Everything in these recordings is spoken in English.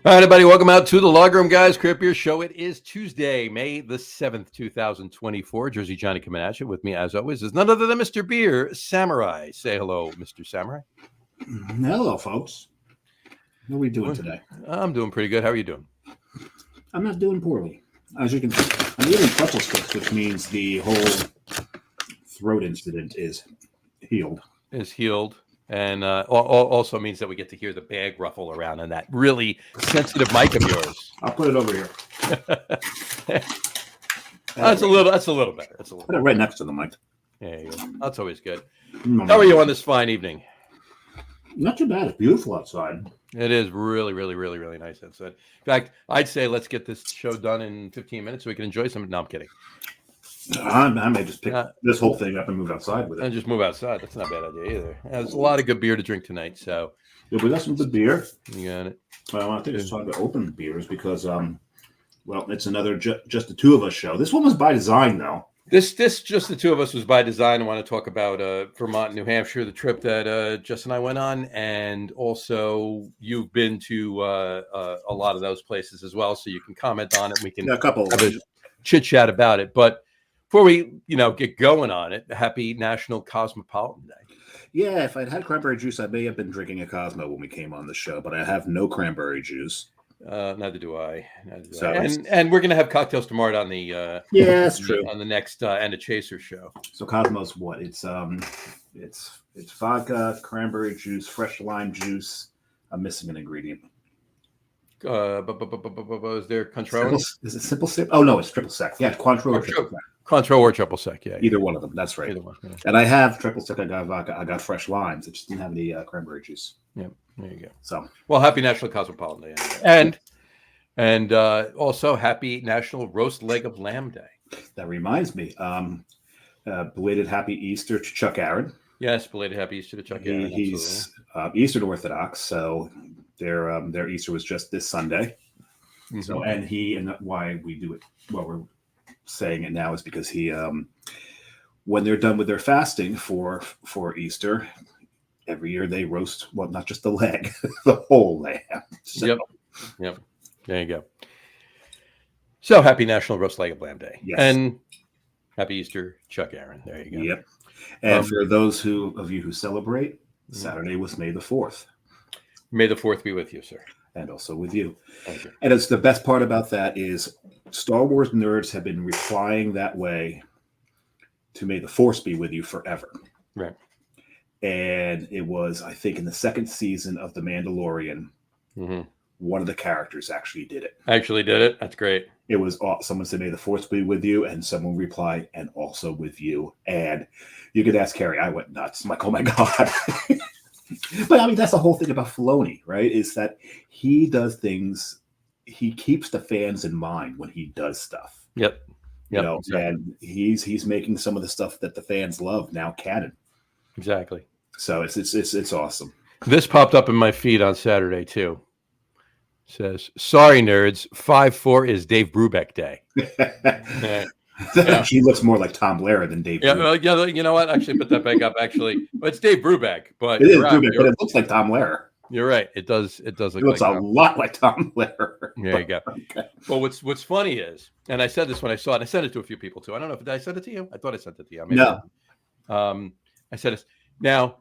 All right, everybody, welcome out to the Log Room Guys Craft Beer Show. It is Tuesday, May the 7th, 2024. Jersey Johnny coming at you. With me, as always, is none other than Mr. Beer Samurai. Say hello, Mr. Samurai. Hello, folks. What are we doing today? I'm doing pretty good. How are you doing? I'm not doing poorly. As you can see, I'm eating pretzel sticks, which means the whole throat incident is healed. Is healed. And also means that we get to hear the bag ruffle around on that really sensitive mic of yours. I'll put it over here. That's a little better. That's a little. Put it right next to the mic. There you go. That's always good. How are you on this fine evening? Not too bad. It's beautiful outside. It is really, really, really, really nice outside. In fact, I'd say let's get this show done in 15 minutes so we can enjoy some. No, I'm kidding. I may just pick this whole thing up and move outside with it. And just move outside. That's not a bad idea either. There's a lot of good beer to drink tonight, so. Yeah, we got some good beer. You got it. Well, I think it's time to open beers because, well, it's another just the two of us show. This one was by design, though. This just the two of us was by design. I want to talk about Vermont, New Hampshire, the trip that Jess and I went on, and also you've been to a lot of those places as well, so you can comment on it. And we can a couple have a chit chat about it, but. Before we, get going on it, happy National Cosmopolitan Day. Yeah, if I'd had cranberry juice, I may have been drinking a Cosmo when we came on the show, but I have no cranberry juice. Neither do I. And we're going to have cocktails tomorrow on the that's true. On the next And a Chaser show. So Cosmo's what? It's vodka, cranberry juice, fresh lime juice. I'm missing an ingredient. Is there Cointreau? Is it simple sip? Oh no, it's triple sec. Yeah, Cointreau or triple sec. Cointreau or triple sec, yeah. Either one of them. That's right. Either one, yeah. And I have triple sec. I got vodka. I got fresh limes. It just didn't have any cranberry juice. Yep, there you go. So, well, happy National Cosmopolitan Day, anyway. and also happy National Roast Leg of Lamb Day. That reminds me. Belated happy Easter to Chuck Aaron. Yes, belated happy Easter to Chuck Aaron. He's Eastern Orthodox, so their Easter was just this Sunday. Mm-hmm. So, and why we do it, what we're saying it now is because he, when they're done with their fasting for Easter, every year they roast, well, not just the leg, the whole lamb. So, Yep. There you go. So happy National Roast Leg of Lamb Day. Yes. And happy Easter, Chuck Aaron. There you go. Yep. And for those of you who celebrate, Saturday was May the 4th. May the 4th be with you, sir. And also with you. Thank you. And it's the best part about that is Star Wars nerds have been replying that way to May the Force be with you forever. Right. And it was, I think, in the second season of The Mandalorian, one of the characters actually did it. That's great. It was someone said, May the Force be with you. And someone replied, and also with you. And you could ask Carrie. I went nuts. I'm like, oh my God. But I mean, that's the whole thing about Filoni, right? Is that he does things, he keeps the fans in mind when he does stuff. Yep. Exactly. And he's making some of the stuff that the fans love now canon. Exactly. So it's awesome. This popped up in my feed on Saturday too. It says, sorry nerds, 5/4 is Dave Brubeck Day. Yeah. He looks more like Tom Lehrer than Dave. Yeah, well, you know what? Actually, put that back up. Actually, well, it's Dave Brubeck, but it is Brubeck, but it looks like Tom Lehrer. You're right. It does. It does. It looks a lot like Tom Lehrer. There you go. Okay. Well, what's funny is, and I said this when I saw it. I sent it to a few people too. I don't know if I sent it to you. I thought I sent it to you. No. I said it now.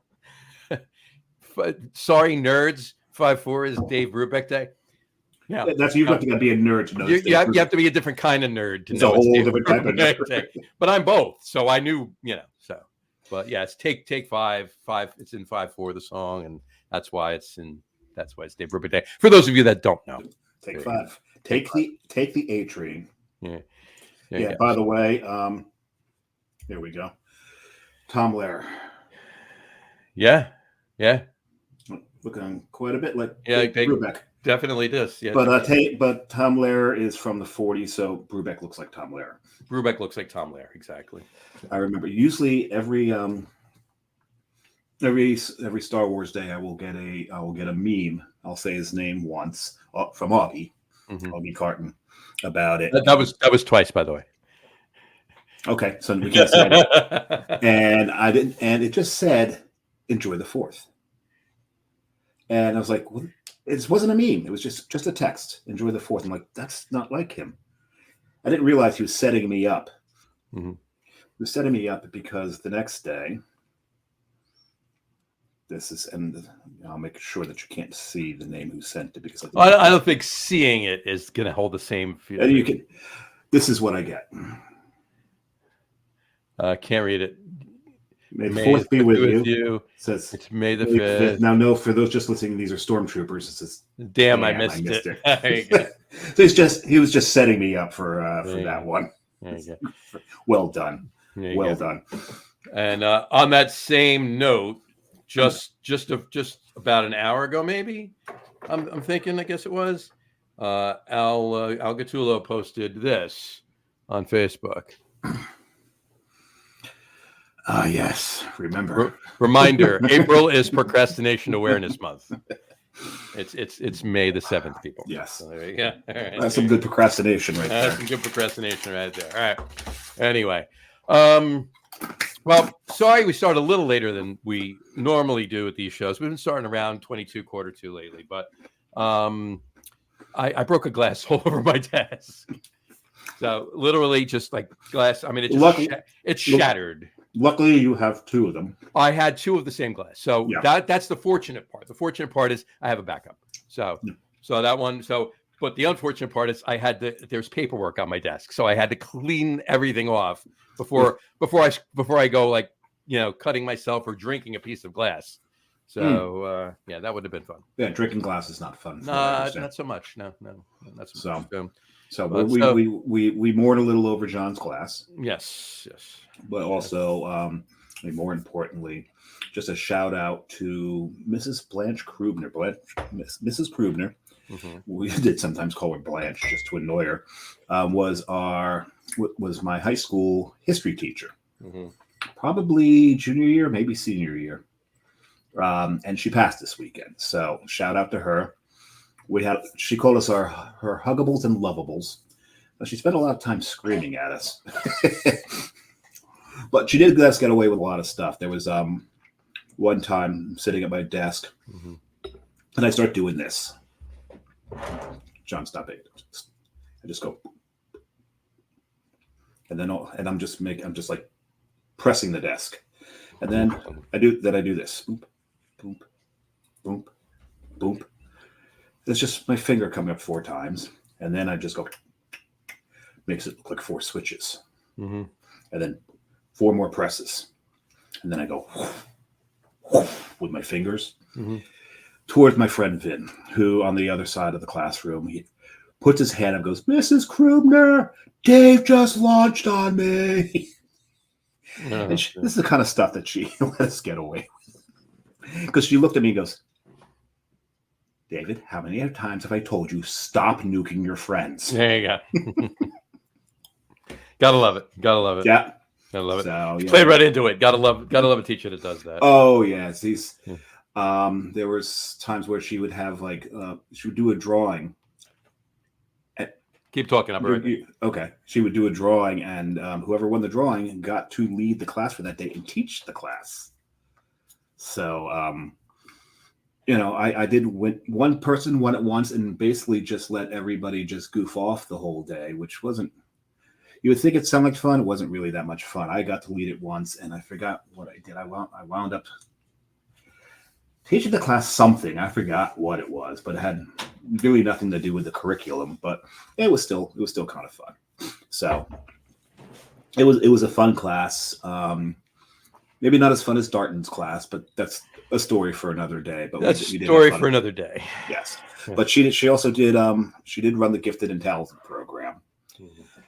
Sorry, nerds. 5/4 is Dave Brubeck Day. Yeah, that's you have to be a nerd to know. You have to be a different kind of nerd to know. It's a whole different type of nerd. But I'm both, so I knew, So, but yeah, it's take 5. It's in 5/4 the song, and that's why it's Dave Brubeck Day. For those of you that don't know, take 5. Take the A train. Yeah. Yeah. By the way, there we go. Tom Lehrer. Yeah. Looking quite a bit like Brubeck. Definitely does. Yeah. But Tom Lehrer is from the 40s, so Brubeck looks like Tom Lehrer. Brubeck looks like Tom Lehrer, exactly. I remember usually every Star Wars day I will get a meme. I'll say his name once from Augie Carton about it. That was twice, by the way. Okay, so we can't say it. And I didn't, and it just said enjoy the 4th. And I was like, well, It wasn't a meme. It was just a text. Enjoy the 4th. I'm like, that's not like him. I didn't realize he was setting me up. Mm-hmm. He was setting me up because the next day, and I'll make sure that you can't see the name who sent it because I don't think seeing it is going to hold the same feeling. And you can. This is what I get. Can't read it. May the 4th be with you. It says it's May the 5th. Now, no, for those just listening, these are stormtroopers. It says, "Damn, I missed it." There you go. So he was just setting me up for that one. There you go. Well done. Well done. And on that same note, just about an hour ago, maybe I'm thinking. I guess it was. Al Gattulo posted this on Facebook. Yes. Remember. Reminder: April is Procrastination Awareness Month. It's May the 7th, people. Yes. So there you go. All right. That's some good procrastination right there. That's some good procrastination right there. All right. Anyway, well, sorry we started a little later than we normally do at these shows. We've been starting around 22, quarter to lately, but I broke a glass all over my desk. So literally just like glass. I mean, it's shattered. Luckily, you have 2 of them. I had 2 of the same glass. So that's the fortunate part. The fortunate part is I have a backup. So that one. But the unfortunate part is there's paperwork on my desk. So I had to clean everything off before I go, like, cutting myself or drinking a piece of glass. So that would have been fun. Yeah, drinking glass is not fun. Not so much. No, not so much. So we mourn a little over John's glass. Yes. But also, more importantly, just a shout out to Mrs. Blanche Krubner. Mrs. Krubner, we did sometimes call her Blanche just to annoy her, was my high school history teacher. Probably junior year, maybe senior year. And she passed this weekend. So shout out to her. She called us her huggables and lovables. She spent a lot of time screaming at us. But she did let us get away with a lot of stuff. There was one time sitting at my desk, and I start doing this. John, stop it. I just go, and I'm just like pressing the desk, and then I do this. Boop, boop, boop, boop. It's just my finger coming up 4 times, and then I just go. Makes it look like 4 switches, and then 4 more presses, and then I go with my fingers towards my friend Vin, who on the other side of the classroom, he puts his hand up, and goes, "Mrs. Krubner, Dave just launched on me." And this is the kind of stuff that she let us get away with, because she looked at me and goes, "David, how many times have I told you stop nuking your friends?" There you go. Gotta love it. Yeah. I love it. So, Play right into it. Gotta love a teacher that does that. Oh yes, there was times where she would have she would do a drawing. Keep talking. I'm right. Okay, she would do a drawing, and whoever won the drawing got to lead the class for that day and teach the class. So, I did one person won it once, and basically just let everybody just goof off the whole day, which wasn't. You would think it sounded like fun. It wasn't really that much fun. I got to lead it once, and I forgot what I did. I wound up teaching the class something. I forgot what it was, but it had really nothing to do with the curriculum. But it was still kind of fun. So it was a fun class. Maybe not as fun as Darton's class, but that's a story for another day. But that's a story for another day. Yes, but she also did run the Gifted and Talented program.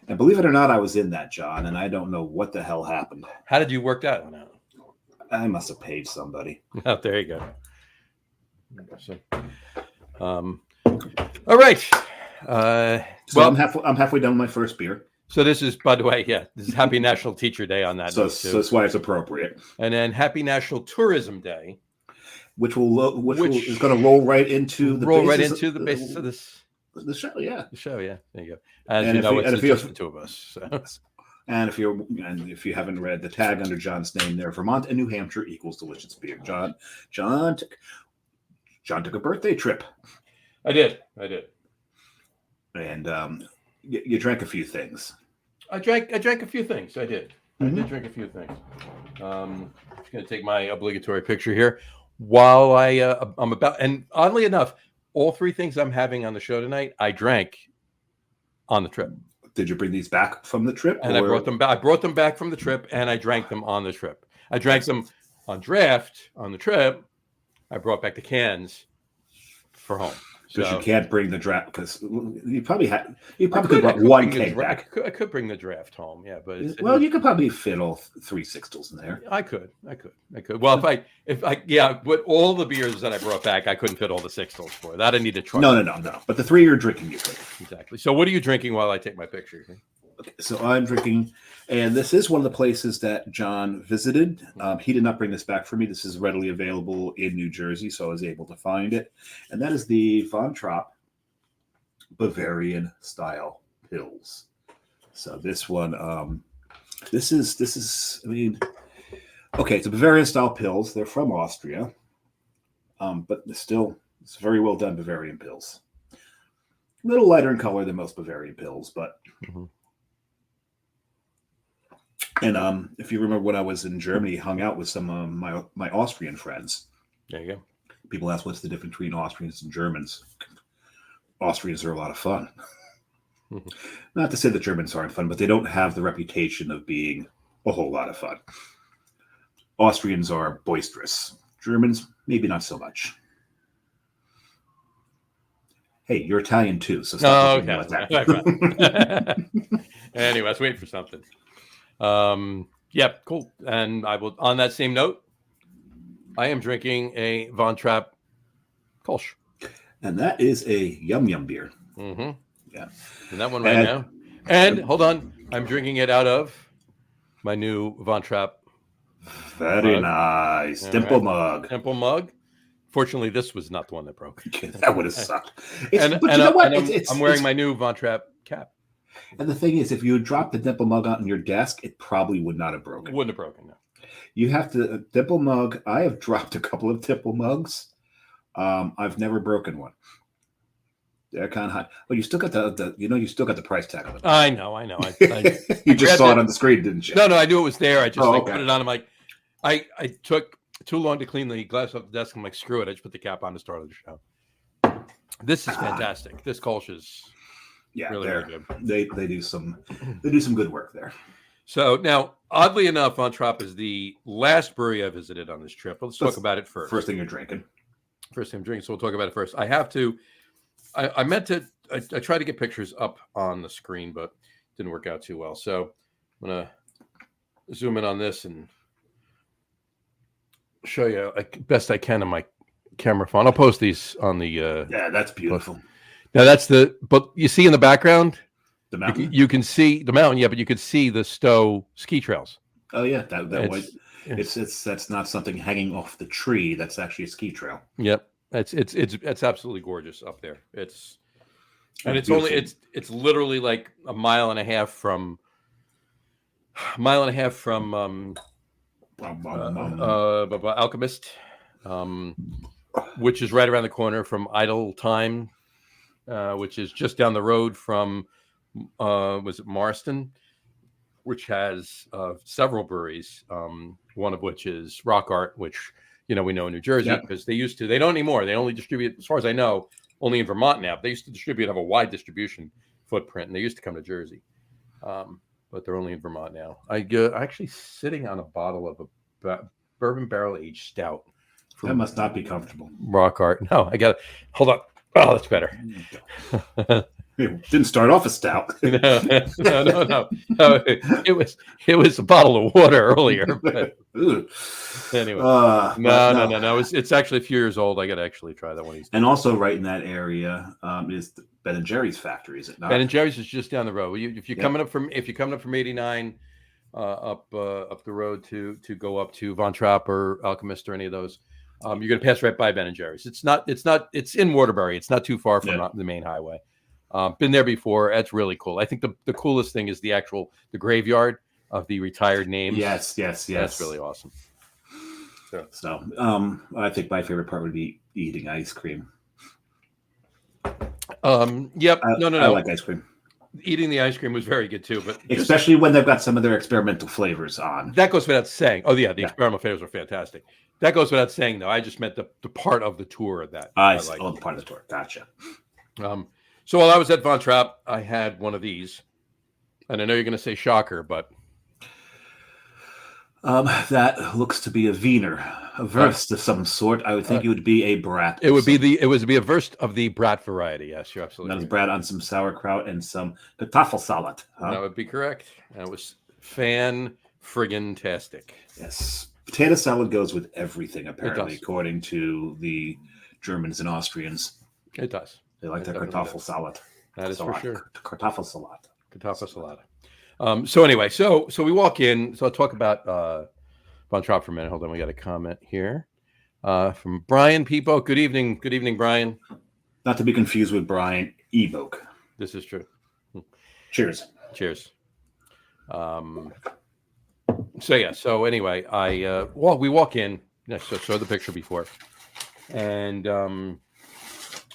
And believe it or not, I was in that, John, and I don't know what the hell happened. How did you work that one out? I must have paid somebody. Oh, there you go. All right. So I'm halfway done with my first beer. So this is, by the way, this is Happy National Teacher Day on that. So that's why it's appropriate. And then Happy National Tourism Day, which is going to roll right into the basis of this. The show, yeah. The show, yeah. There you go. As you know, it's just the 2 of us. So. And if you haven't read the tag under John's name there, Vermont and New Hampshire equals delicious beer. John took a birthday trip I did. I did. And you drank a few things. I drank a few things. I did. I Mhm. did drink a few things. Just going to take my obligatory picture here. While I'm about, and oddly enough, all three things I'm having on the show tonight, I drank on the trip. Did you bring these back from the trip? And I brought them back. I brought them back from the trip, and I drank them on the trip. I drank them on draft on the trip. I brought back the cans for home. Because So you can't bring the draft. Because you probably could I bring could one bring the keg back. I could bring the draft home, yeah, but Well, you could probably fit all 3 sixtels in there. I could. Well, if I, yeah, but all the beers that I brought back, I couldn't fit all the sixtels for. That I need to try. No. But the 3 you're drinking, you could. Exactly. So, what are you drinking while I take my picture? Okay, so I'm drinking, and this is one of the places that John visited. He did not bring this back for me. This is readily available in New Jersey, so I was able to find it. And that is the Von Trapp Bavarian style pills. So this one, this is. I mean, okay, it's a Bavarian style pills. They're from Austria, but it's very well done Bavarian pills. A little lighter in color than most Bavarian pills, but. Mm-hmm. And if you remember when I was in Germany, hung out with some of my Austrian friends. There you go. People ask what's the difference between Austrians and Germans. Austrians are a lot of fun. Mm-hmm. Not to say that Germans aren't fun, but they don't have the reputation of being a whole lot of fun. Austrians are boisterous. Germans, maybe not so much. Hey, you're Italian too, so stop Okay. about that. Anyway, I was waiting for something. Yeah, cool. And I will, on that same note, I am drinking a Von Trapp Kolsch. And that is a yum beer. Mm-hmm. Yeah. And that one right now. And hold on, I'm drinking it out of my new Von Trapp. Very nice. Dimple mug. Dimple mug. Fortunately, this was not the one that broke. That would have sucked. I'm wearing my new Von Trapp cap. And the thing is, if you had dropped the dimple mug on your desk, it probably would not have broken. Wouldn't have broken, no. You have to dimple mug. I have dropped a couple of dimple mugs. I've never broken one. They're kind of hot. But you still got you still got the price tag on it. I know. You just saw it on the screen, didn't you? No, I knew it was there. I just okay. put it on. I'm like, I took too long to clean the glass off the desk. I'm like, screw it. I just put the cap on to start the show. This is fantastic. This Kolsch is really good. They do some good work there. So now, oddly enough, Von Trapp is the last brewery I visited on this trip. Let's talk about it first. First thing you're drinking. First thing I'm drinking. So we'll talk about it first. I have to. I meant to. I tried to get pictures up on the screen, but it didn't work out too well. So I'm gonna zoom in on this and show you best I can on my camera phone. I'll post these on the. Yeah, that's beautiful. Now but you see in the background, the mountain. You can see the mountain, yeah, but you can see the Stowe ski trails. Oh yeah, that's not something hanging off the tree. That's actually a ski trail. Yep, it's absolutely gorgeous up there. It's literally like a mile and a half from Alchemist, which is right around the corner from Idle Time, which is just down the road from was it Marston, which has several breweries, one of which is Rock Art, which we know in New Jersey because they used to. They don't anymore. They only distribute, as far as I know, only in Vermont now. They used to have a wide distribution footprint, and they used to come to Jersey, but they're only in Vermont now. I'm actually sitting on a bottle of a bourbon barrel aged stout. That must not be comfortable. Rock Art. No, I got it. Hold up. Oh, that's better. It didn't start off a stout. No. It was a bottle of water earlier. But anyway, no. It's actually a few years old. I got to actually try that one. And also, right in that area is the Ben and Jerry's factory. Is it not? Ben and Jerry's is just down the road. If you're coming up from 89 up the road to go up to Von Trapp or Alchemist or any of those. You're going to pass right by Ben and Jerry's. It's in Waterbury. It's not too far from the main highway. Been there before. That's really cool. I think the coolest thing is the graveyard of the retired names. Yes. That's really awesome. So I think my favorite part would be eating ice cream. Yep. I No. like ice cream, Eating the ice cream was very good too, but especially when they've got some of their experimental flavors on. that goes without saying. Oh yeah, the Yeah. experimental flavors are fantastic. That goes without saying, though. I just meant the part of the tour that I like. the part of the tour. Gotcha. So while I was at Von Trapp, I had one of these, and I know you're going to say shocker, but That looks to be a Wiener, a Wurst of some sort. I would think it would be a brat. It would be a Wurst of the brat variety. Yes, you're absolutely. That is brat on some sauerkraut and some Kartoffelsalat. Huh? That would be correct. And it was fan-friggin-tastic. Yes. Potato salad goes with everything, apparently, according to the Germans and Austrians. It does. They like their Kartoffelsalat. That is for sure. Kartoffelsalat. Kartoffelsalat. So anyway, so we walk in. So I'll talk about Von Trapp for a minute. Hold on, we got a comment here from Brian Peepo. Good evening, Brian. Not to be confused with Brian Eboke. This is true. Cheers. So yeah. So anyway, we walk in. So show the picture before, and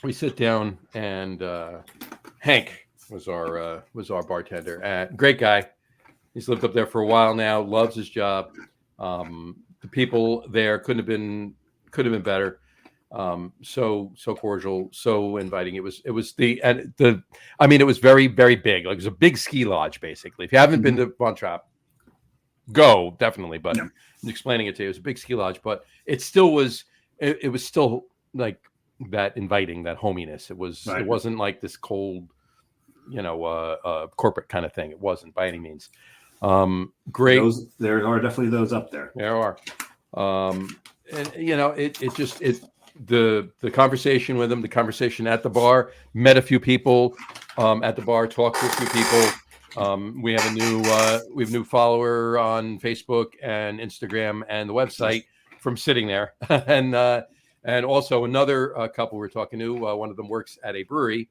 we sit down, and Hank was our bartender. Great guy. He's lived up there for a while now. Loves his job. The people there couldn't have been better. So cordial, so inviting. It was very, very big. Like it was a big ski lodge, basically. If you haven't been to Von Trapp, go definitely. But I'm explaining it to you. It was a big ski lodge, but it still was. It was still like that inviting, that hominess. It was. Right. It wasn't like this cold, corporate kind of thing. It wasn't by any means. Great. There are definitely those up there. There are. The conversation with them, the conversation at the bar, met a few people at the bar, talked to a few people. We have a new follower on Facebook and Instagram and the website from sitting there, and also another couple we're talking to. One of them works at a brewery.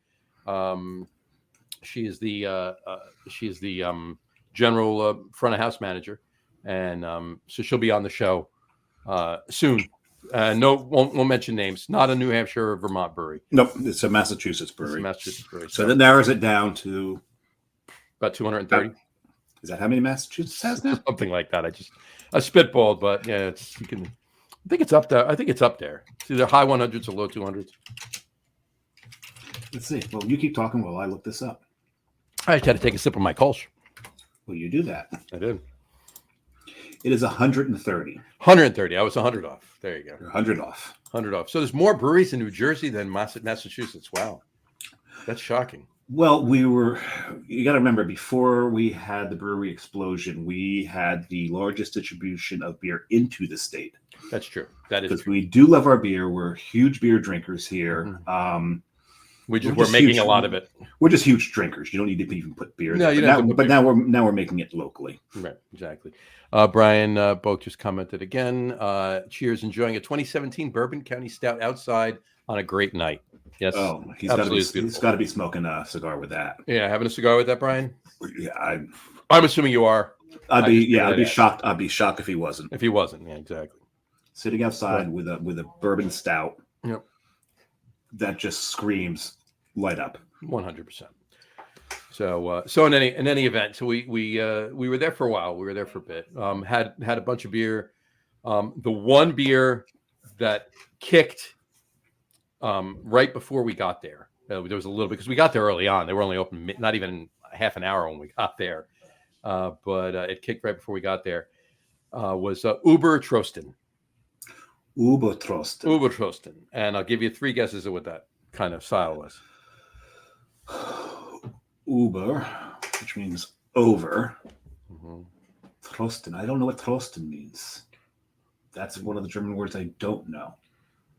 She is the general front of house manager, and so she'll be on the show soon. Won't mention names. Not a New Hampshire or Vermont brewery. Nope, it's a Massachusetts brewery. So that narrows it down to about 230. Is that how many Massachusetts has now? Something like that. I spitballed, but yeah, I think it's up there. It's either high 100s or low 200s. Let's see. Well, you keep talking while I look this up. I just had to take a sip of my Kolsch. Well, you do that. I did. It is 130. 130. I was 100 off. There you go. You're 100 off. 100 off. So there's more breweries in New Jersey than Massachusetts. Wow. That's shocking. Well, you got to remember, before we had the brewery explosion, we had the largest distribution of beer into the state. That's true. That is because we do love our beer. We're huge beer drinkers here. Mm-hmm. We're making a lot of it. We're just huge drinkers. You don't need to even put beer. No, you don't. But now we're making it locally. Right, exactly. Brian Boak just commented again. Cheers, enjoying a 2017 Bourbon County Stout outside on a great night. Yes. Oh, he's got to be smoking a cigar with that. Yeah, having a cigar with that, Brian. Yeah, I'm assuming you are. I'd be shocked. I'd be shocked if he wasn't. If he wasn't, yeah, exactly. Sitting outside with a bourbon stout. Yep. That just screams light up. 100%. So in any event, so we were there for a while. We were there for a bit. Had a bunch of beer. The one beer that kicked right before we got there. There was a little bit because we got there early on. They were only open not even half an hour when we got there, but it kicked right before we got there. Was Uber Trosten. Uber Trosten. And I'll give you 3 guesses of what that kind of style was. Uber, which means over. Mm-hmm. Trosten. I don't know what Trosten means. That's one of the German words I don't know.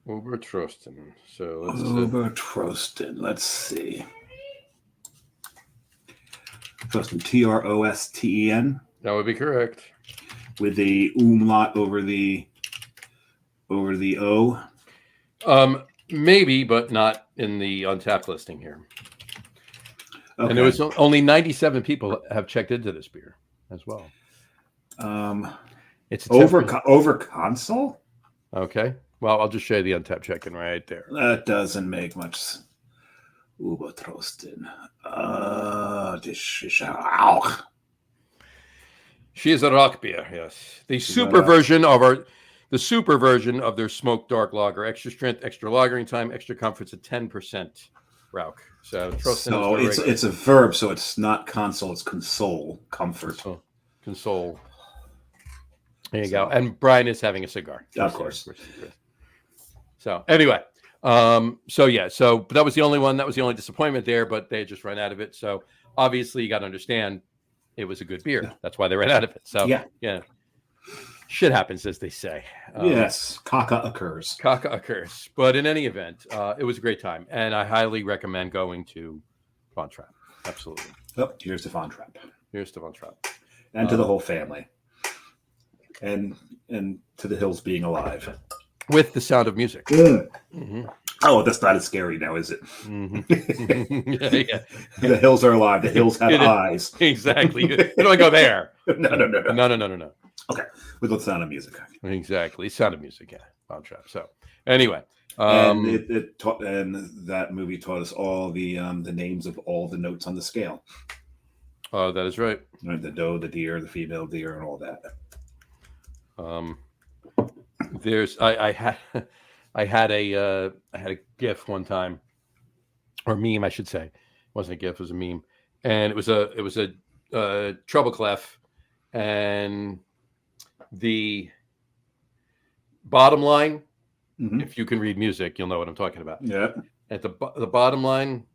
Uber Trosten. So Uber Trosten. Let's see. Trosten. Trosten. That would be correct. With the umlaut over the O. Maybe, but not in the Untapped listing here. Okay. And there was only 97 people have checked into this beer as well. It's over console. Okay. Well, I'll just show you the Untapped check-in right there. That doesn't make much. Ubertrosten. Das ist auch. She is a rock beer, yes. The She's super not a- version of their smoked dark lager, extra strength, extra lagering time, extra comforts at 10% Rauch. So Trosten is So the regular. it's a verb, so it's not console, it's console, comfort. Console. There you go. And Brian is having a cigar. Of course. So anyway, but that was the only one. That was the only disappointment there, but they just ran out of it. So obviously you got to understand it was a good beer. That's why they ran out of it. So yeah. Shit happens, as they say. Yes, caca occurs. But in any event, it was a great time, and I highly recommend going to Von Trapp. Absolutely. Oh, here's to Von Trapp. And to the whole family. And to the hills being alive. With the sound of music. Mm-hmm. Oh, that's not as scary now, is it? Mm-hmm. yeah. The hills are alive. The hills have eyes. Exactly. You don't go there. No. Okay, with the sound of music. Exactly, sound of music. Yeah, Von Trapp. So anyway, and that movie taught us all the names of all the notes on the scale. Oh, that is right. Right, the doe, the deer, the female deer, and all that. I had a GIF one time, or meme, I should say. It wasn't a GIF, it was a meme, and it was a treble clef, and the bottom line, if you can read music, you'll know what I'm talking about. Yeah. At the bottom line,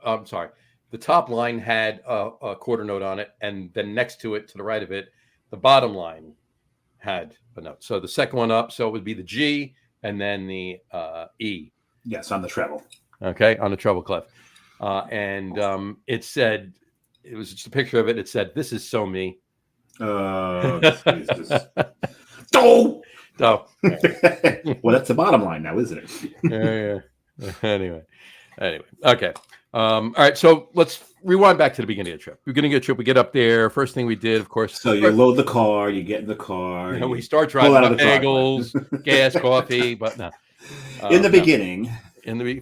I'm sorry, the top line had a quarter note on it, and then next to it, to the right of it, the bottom line had a note. So the second one up, so it would be the G and then the E. Yes, on the treble. Okay, on the treble clef. And it said, it was just a picture of it. It said, "This is so me." Jesus. Oh! So, well, that's the bottom line now, isn't it? Yeah. Anyway. Okay. All right. So let's rewind back to the beginning of the trip. Beginning of the trip, we get up there. First thing we did, of course. So you load the car, you get in the car. We start driving up bagels, gas, coffee, but no. In the beginning.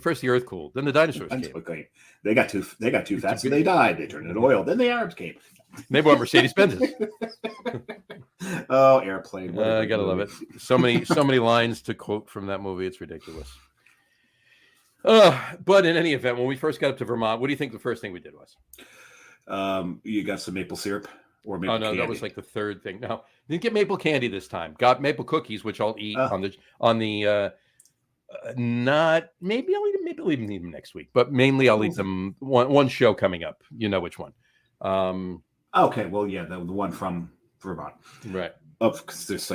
First the earth cooled, then the dinosaurs came. Okay. They got too fat, so they died. They turned into oil. Then the Arabs came. They bought Mercedes-Benzes. Oh, airplane! I gotta love it. So many lines to quote from that movie. It's ridiculous. But in any event, when we first got up to Vermont, what do you think the first thing we did was? You got some maple syrup or maple candy? That was like the third thing. No, didn't get maple candy this time. Got maple cookies, which I'll eat not maybe I'll even eat them next week, but mainly I'll eat them one show coming up. You know which one? Okay, well, yeah, the one from Vermont, right? Because there's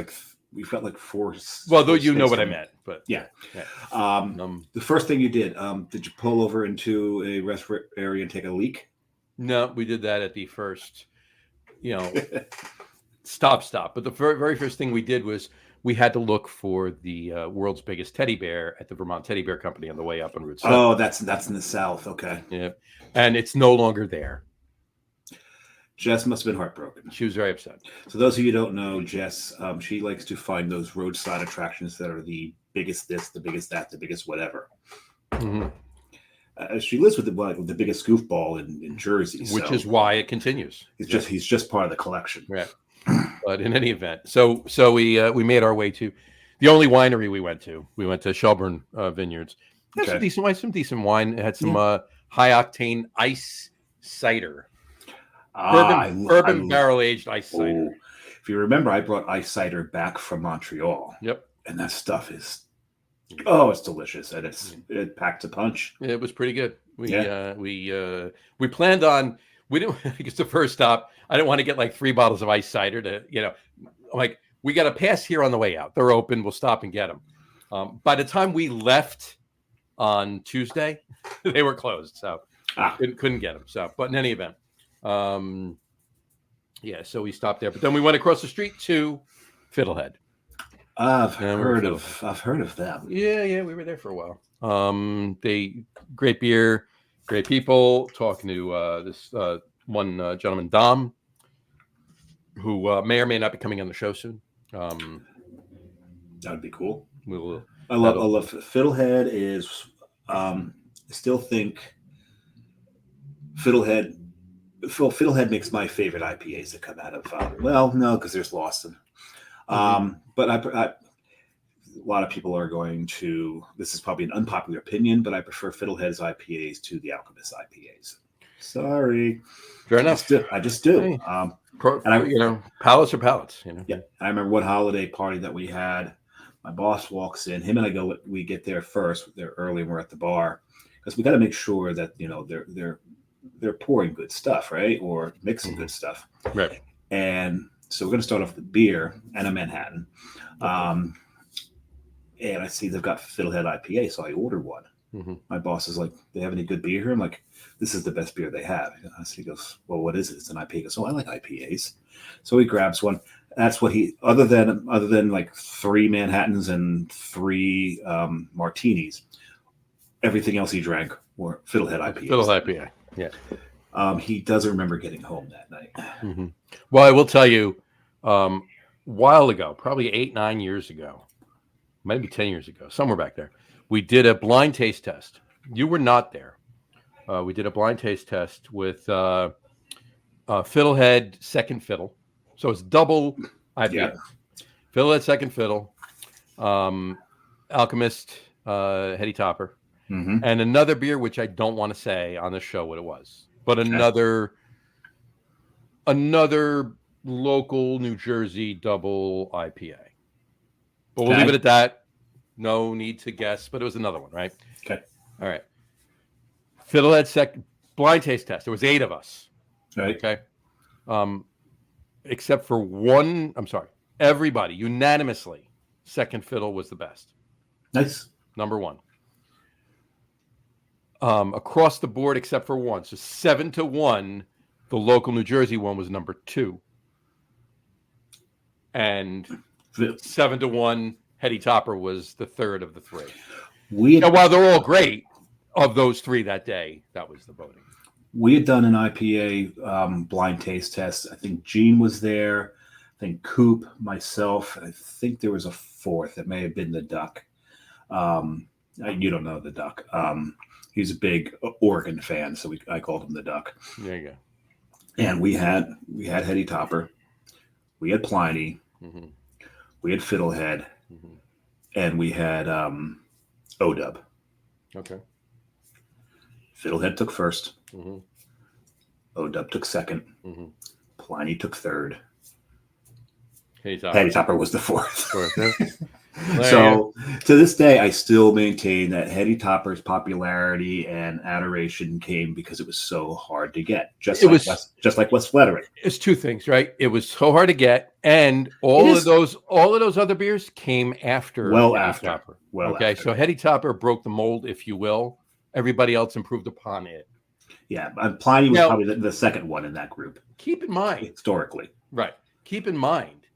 we've got like four. Well, though you know what I meant, but yeah. The first thing you did you pull over into a restaurant area and take a leak? No, we did that at the first, stop. But the very first thing we did was we had to look for the world's biggest teddy bear at the Vermont Teddy Bear Company on the way up on Route 7. Oh, that's in the south. Okay. Yeah, and it's no longer there. Jess must have been heartbroken. She was very upset. So those of you who don't know, Jess, she likes to find those roadside attractions that are the biggest this, the biggest that, the biggest whatever. Mm-hmm. She lives with the biggest goofball in Jersey. Which is why it continues. He's just part of the collection. Right. But in any event, so we made our way to the only winery we went to. We went to Shelburne Vineyards. Some decent wine. It had some high octane ice cider. Bourbon barrel aged ice cider. If you remember, I brought ice cider back from Montreal. Yep. And that stuff is, it's delicious, and it packs a punch. It was pretty good. We planned on, we didn't, because the first stop, I didn't want to get like 3 bottles of ice cider to, like we got to pass here on the way out. They're open. We'll stop and get them. By the time we left on Tuesday, they were closed, so couldn't get them. So, but in any event. So we stopped there, but then we went across the street to Fiddlehead. I've heard of them. Yeah, we were there for a while. They great beer, great people. Talking to this one gentleman, Dom, who may or may not be coming on the show soon. That would be cool. I love Fiddlehead is still think Fiddlehead makes my favorite IPAs that come out of. Well, no, because there's Lawson. But a lot of people are going to. This is probably an unpopular opinion, but I prefer Fiddlehead's IPAs to the Alchemist IPAs. Sorry, fair enough. I just do. Hey. Palates are palates. Yeah, I remember one holiday party that we had. My boss walks in. Him and I go. We get there first. They're early, and we're at the bar because we got to make sure that they're pouring good stuff, right, or mixing good stuff, right. And so we're going to start off with the beer and a Manhattan. And I see they've got Fiddlehead IPA, so I ordered one. My boss is like, "They have any good beer here?" I'm like, "This is the best beer they have." So he goes, "Well, what is it?" It's an IPA. He goes, "Oh, I like IPAs." So he grabs one. That's what he other than like 3 Manhattans and 3 martinis. Everything else he drank were Fiddlehead IPAs. Fiddlehead IPA. Yeah. He doesn't remember getting home that night. Well, I will tell you, while ago, probably 8-9 years ago, maybe 10 years ago, somewhere back there, we did a blind taste test. You were not there. We did a blind taste test with Fiddlehead Second Fiddle. So it's double IPA. Yeah. Fiddlehead Second Fiddle, Alchemist Heady Topper, and another beer which I don't want to say on the show what it was, but another local New Jersey double IPA. But we'll leave it at that. No need to guess, but it was another one, right? Okay. All right. Fiddlehead blind taste test. There was 8 of us. Right. Okay. Except for one. I'm sorry. Everybody unanimously, Second Fiddle was the best. Nice. Number 1. Across the board, except for one. So 7-1, the local New Jersey one was number 2. And 7-1, Heady Topper was the third of the 3. While they're all great, of those 3 that day, that was the voting. We had done an IPA blind taste test. I think Gene was there. I think Coop, myself. I think there was a 4th. It may have been the Duck. You don't know the Duck. He's a big Oregon fan, so I called him the Duck. There you go. And we had Heady Topper. We had Pliny. We had Fiddlehead. And we had O-Dub. Okay. Fiddlehead took first. O-Dub took second. Pliny took third. Heady Topper was the 4th. So to this day, I still maintain that Heady Topper's popularity and adoration came because it was so hard to get. Just like West Flattering. It's 2 things, right? It was so hard to get, and all of those other beers came after. Heady Topper. Okay, so Heady Topper broke the mold, if you will. Everybody else improved upon it. Yeah, Pliny was probably the second one in that group. Keep in mind, historically, right? Keep in mind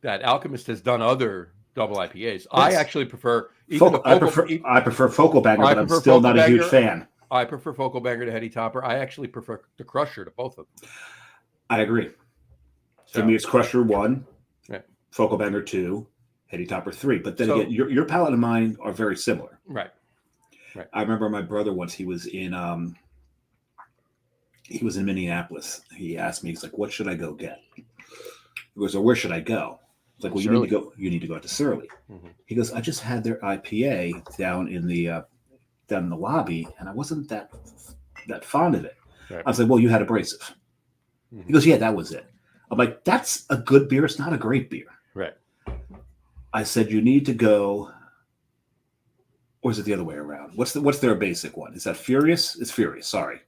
that Alchemist has done other double IPAs. Yes. I actually prefer. I prefer Focal Banger, but I'm still not a huge fan. I prefer Focal Banger to Heady Topper. I actually prefer the Crusher to both of them. I agree. For me, it's Crusher 1, right. Focal Banger 2, Heady Topper 3. But then again, your palate and mine are very similar. Right. I remember my brother once. He was in Minneapolis. He asked me, he's like, "What should I go get?" He goes, "Well, where should I go?" It's like, "Well, you need to go out to Surly." He goes, "I just had their IPA down in the lobby, and I wasn't that fond of it." Right. I was like, "Well, you had Abrasive." He goes, "Yeah, that was it." I'm like, "That's a good beer. It's not a great beer." Right. I said, "You need to go," or is it the other way around? What's their basic one? Is that Furious? It's Furious. Sorry.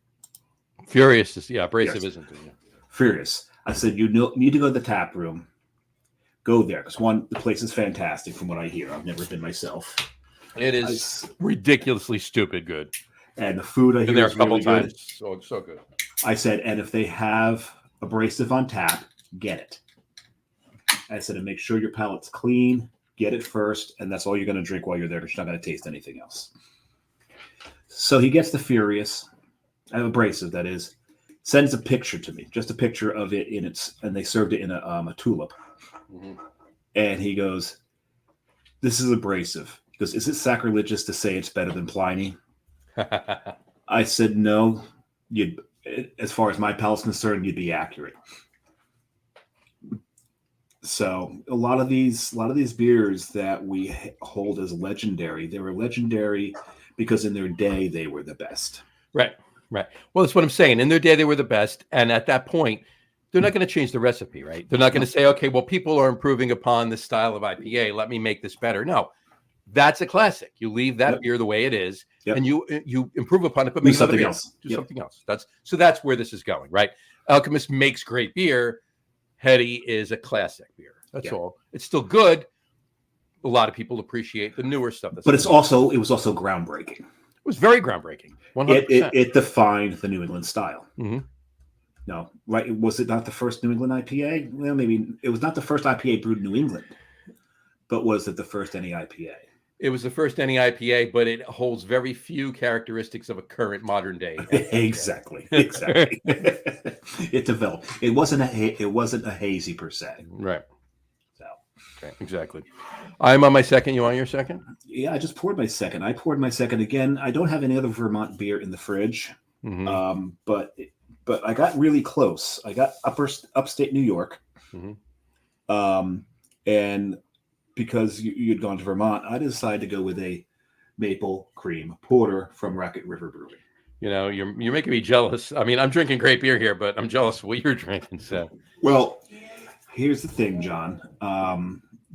Furious is Abrasive, yes. Isn't it? Yeah. Furious. I said, "You need to go to the tap room. Go there, because the place is fantastic from what I hear. I've never been myself. It is ridiculously stupid good, and the food I hear there a couple really times, good. so good." I said, "And if they have Abrasive on tap, get it." I said, "And make sure your palate's clean. Get it first, and that's all you're going to drink while you're there, because you're not going to taste anything else." So he gets the Furious, Abrasive, that is, sends a picture to me, just a picture of it and they served it in a tulip. And he goes, "This is Abrasive." He goes, "Is it sacrilegious to say it's better than Pliny?" I said, no, you'd, as far as my palate's concerned, you'd be accurate. So a lot of these beers that we hold as legendary, they were legendary because in their day they were the best. Right. Well, that's what I'm saying. In their day, they were the best, and at that point, they're not going to change the recipe, right? They're not going to say, okay, well, people are improving upon this style of IPA. Let me make this better. No, that's a classic. You leave that beer the way it is, and you improve upon it, but make something else. Do something else. That's where this is going, right? Alchemist makes great beer. Hetty is a classic beer. That's all. It's still good. A lot of people appreciate the newer stuff. But it was also groundbreaking. It was very groundbreaking. 100%. It defined the New England style. Mm-hmm. No, right? Was it not the first New England IPA? Well, maybe it was not the first IPA brewed in New England, but was it the first any IPA? It was the first any IPA, but it holds very few characteristics of a current modern day. Exactly. It developed. It wasn't a hazy per se. Right. So, okay, exactly. I'm on my second. You on your second? Yeah, I just poured my second. I poured my second again. I don't have any other Vermont beer in the fridge, but I got really close. I got upstate New York, and because you'd gone to Vermont, I decided to go with a maple cream porter from Racket River Brewing. You know, you're making me jealous. I mean, I'm drinking great beer here, but I'm jealous of what you're drinking. So, well, here's the thing, John.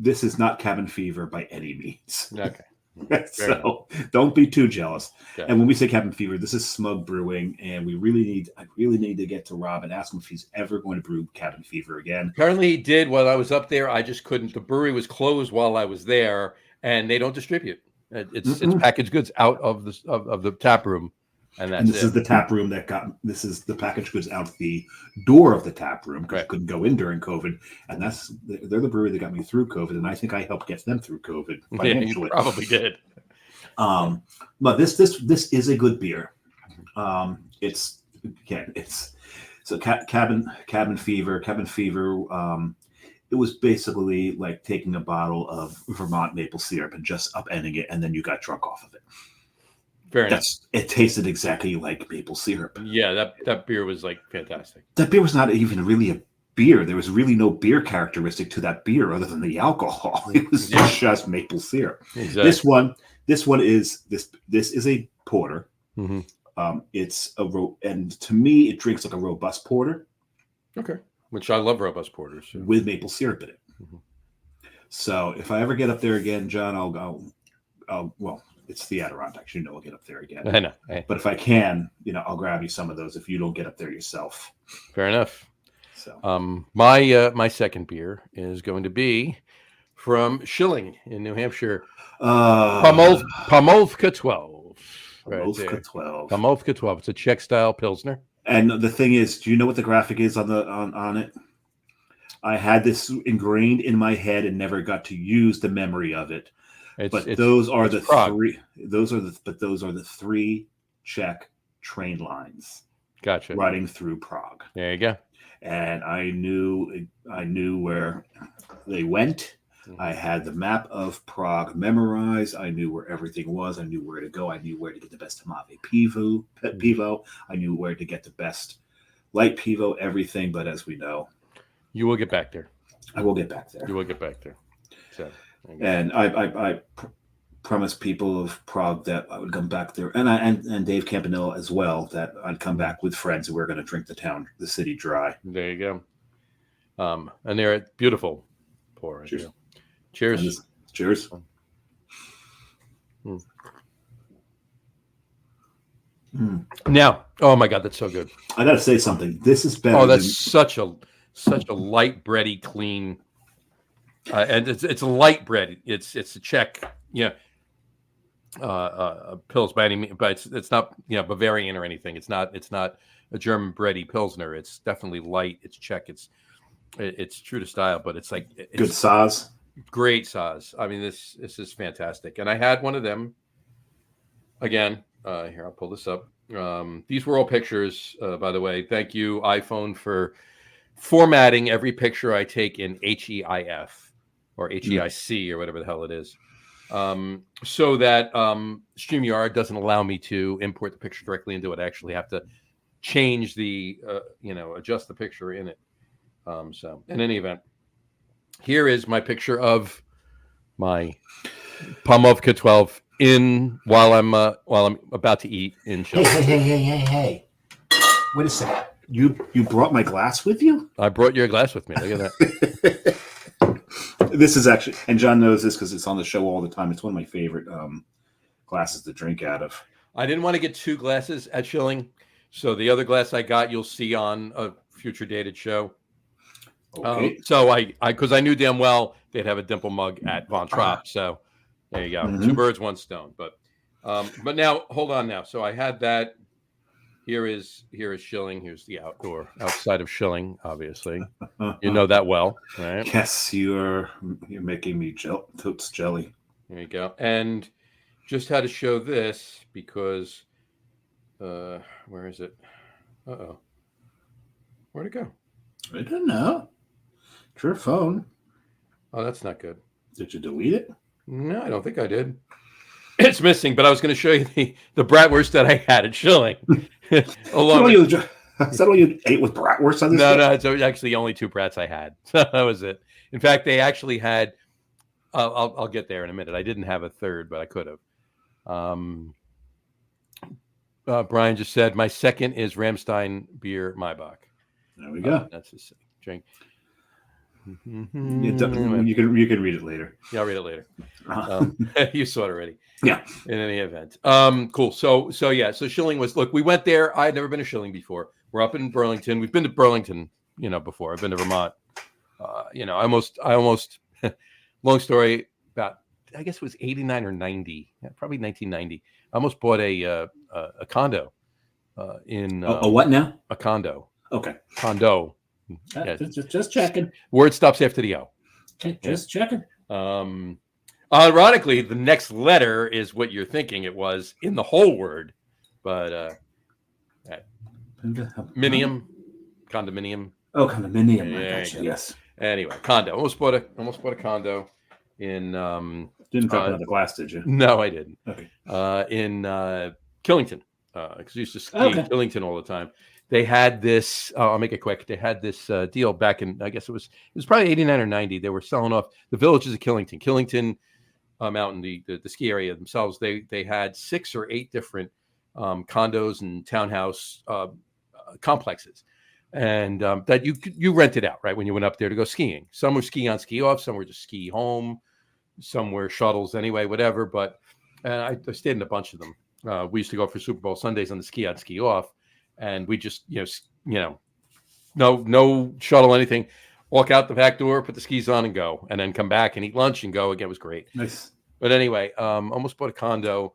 This is not cabin fever by any means. Okay. So don't be too jealous. Okay. And when we say cabin fever, this is Smug Brewing, and I really need to get to Rob and ask him if he's ever going to brew cabin fever again. Apparently he did while I was up there. I just couldn't. The brewery was closed while I was there, and they don't distribute. It's packaged goods out of the tap room. And this is the tap room this is the packaged goods out the door of the tap room because you couldn't go in during COVID. And they're the brewery that got me through COVID. And I think I helped get them through COVID financially. You probably did. But this is a good beer. It's cabin fever. It was basically like taking a bottle of Vermont maple syrup and just upending it. And then you got drunk off of it. Fair enough. It tasted exactly like maple syrup. Yeah, that beer was like fantastic. That beer was not even really a beer. There was really no beer characteristic to that beer other than the alcohol. It was just maple syrup. Exactly. This one is a porter. Mm-hmm. And to me, it drinks like a robust porter. Okay, which I love robust porters with maple syrup in it. Mm-hmm. So if I ever get up there again, John, I'll go. Well. It's the Adirondacks. I'll get up there again. I know. But if I can, I'll grab you some of those if you don't get up there yourself. Fair enough. So, my second beer is going to be from Schilling in New Hampshire. Pomolka 12. Pomolka 12. Pomolka 12. It's a Czech style Pilsner. And the thing is, do you know what the graphic is on it? I had this ingrained in my head and never got to use the memory of it. Those are the three Czech train lines. Gotcha. Riding through Prague. There you go. And I knew where they went. Mm-hmm. I had the map of Prague memorized. I knew where everything was. I knew where to go. I knew where to get the best Tmave pivo. I knew where to get the best light pivo. Everything, but as we know, you will get back there. I will get back there. You will get back there. So. And I promised people of Prague that I would come back there, and Dave Campanella as well, that I'd come back with friends and we're going to drink the city dry. There you go. And they're beautiful pour. Cheers. Cheers. Cheers. Now, oh my God, that's so good. I got to say something. This is better. Oh, that's such a light bready, clean. And it's a light bread. It's a Czech, Pils by any means, but it's not Bavarian or anything. It's not a German bready Pilsner. It's definitely light. It's Czech. It's true to style, but it's like good sauce. Great sauce. I mean, this is fantastic. And I had one of them again. Here, I'll pull this up. These were all pictures, by the way. Thank you, iPhone, for formatting every picture I take in HEIF. Or HEIC or whatever the hell it is. So that StreamYard doesn't allow me to import the picture directly into it. I actually have to change the, adjust the picture in it. So in any event, here is my picture of my Palmovka 12 while I'm about to eat in Chile. Hey. Wait a second. You brought my glass with you? I brought your glass with me. Look at that. This is actually, and John knows this because it's on the show all the time. It's one of my favorite glasses to drink out of. I didn't want to get 2 glasses at Schilling, so the other glass I got you'll see on a future dated show. Okay. So because I knew damn well they'd have a dimple mug at Von Trapp. So there you go. Mm-hmm. 2 birds, 1 stone. But now hold on now. So I had that. Here is Schilling. Here's the outside of Schilling, obviously. You know that well, right? Yes, you're making me totes jelly. There you go. And just had to show this because where is it? Uh-oh. Where'd it go? I don't know. It's your phone. Oh, that's not good. Did you delete it? No, I don't think I did. It's missing, but I was going to show you the bratwurst that I had at Schilling. Is that all you ate with bratwurst on this? No, it's actually only 2 brats I had. So that was it. In fact, they actually had. I'll get there in a minute. I didn't have a third, but I could have. Brian just said my second is Ramstein beer Maybach. There we go. That's his drink. You can read it later. Yeah, I'll read it later. You saw it already. Yeah. In any event, cool. So Schilling was. Look, we went there. I had never been to Schilling before. We're up in Burlington. We've been to Burlington, before. I've been to Vermont. I almost. Long story. About I guess it was 89 or 90, probably 1990. I almost bought a condo. In a what now? A condo. Okay. Condo. Yeah. Just checking. Word stops after the O. Okay, just checking. Ironically, the next letter is what you're thinking it was in the whole word, but condominium. Oh, condominium. Yeah. Yes. Anyway, condo. Almost bought a condo in. Didn't drop another glass, did you? No, I didn't. Okay. In Killington, because I used to ski Killington all the time. They had this. I'll make it quick. They had this deal back in. I guess it was probably 89 or 90. They were selling off the villages of Killington. Killington Mountain, the ski area themselves. They had 6 or 8 different condos and townhouse complexes, and that you rented out right when you went up there to go skiing. Some were ski on, ski off. Some were just ski home. Some were shuttles anyway, whatever. But I stayed in a bunch of them. We used to go for Super Bowl Sundays on the ski on, ski off. And we just, no shuttle, anything. Walk out the back door, put the skis on, and go, and then come back and eat lunch and go again. It was great. Nice. But anyway, almost bought a condo.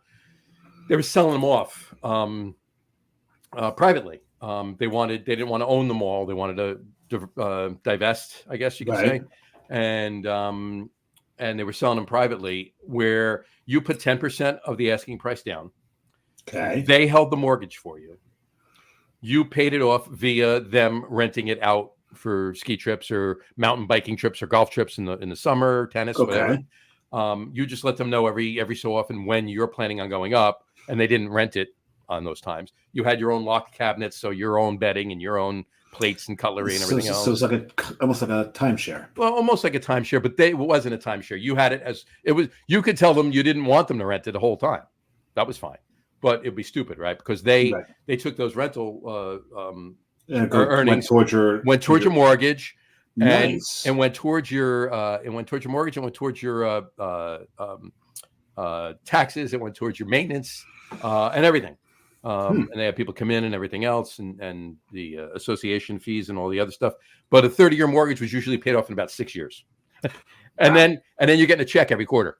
They were selling them off privately. They didn't want to own them all. They wanted to divest, I guess you could say, and they were selling them privately, where you put 10% of the asking price down. Okay. They held the mortgage for you. You paid it off via them renting it out for ski trips or mountain biking trips or golf trips in the summer, tennis, whatever. You just let them know every so often when you're planning on going up, and they didn't rent it on those times. You had your own locked cabinets, so your own bedding and your own plates and cutlery and everything else. So it's almost like a timeshare. Well, almost like a timeshare, but it wasn't a timeshare. You had it as it was. You could tell them you didn't want them to rent it the whole time. That was fine. But it'd be stupid, right? Because they took those rental earnings went towards your mortgage, nice. and went towards your mortgage, and went towards your taxes, it went towards your maintenance and everything. And they had people come in and everything else, and the association fees and all the other stuff. But a 30-year mortgage was usually paid off in about 6 years. And then you're getting a check every quarter.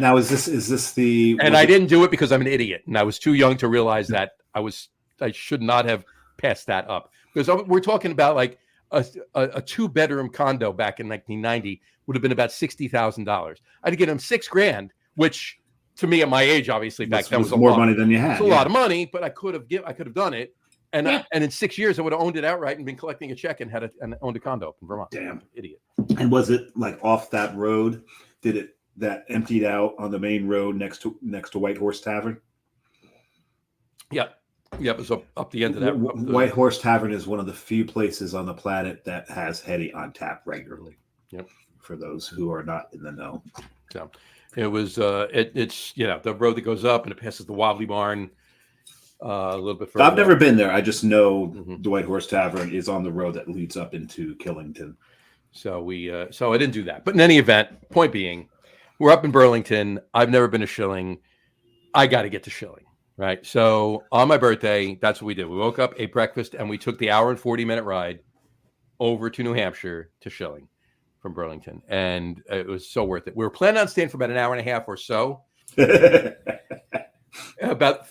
Now, is this the? And I didn't do it because I'm an idiot, and I was too young to realize that I should not have passed that up. Because we're talking about like a 2-bedroom condo back in 1990 would have been about $60,000. I had to get him $6,000, which to me at my age, obviously back then was more money than you had. It's a lot of money, but I could have done it. And and in 6 years, I would have owned it outright and been collecting a check and owned a condo up in Vermont. Damn idiot. And was it like off that road? Did it that emptied out on the main road next to White Horse Tavern. Yeah, it was up the end of that. White Horse Tavern is one of the few places on the planet that has Hetty on tap regularly. Yep. For those who are not in the know. So it was it's the road that goes up and it passes the Wobbly Barn a little bit further. I've never been there. I just know the White Horse Tavern is on the road that leads up into Killington. So so I didn't do that. But in any event, point being, we're up in Burlington. I've never been to Schilling. I got to get to Schilling, right? So on my birthday, that's what we did. We woke up, ate breakfast, and we took the hour and 40-minute ride over to New Hampshire to Schilling from Burlington. And it was so worth it. We were planning on staying for about an hour and a half or so. about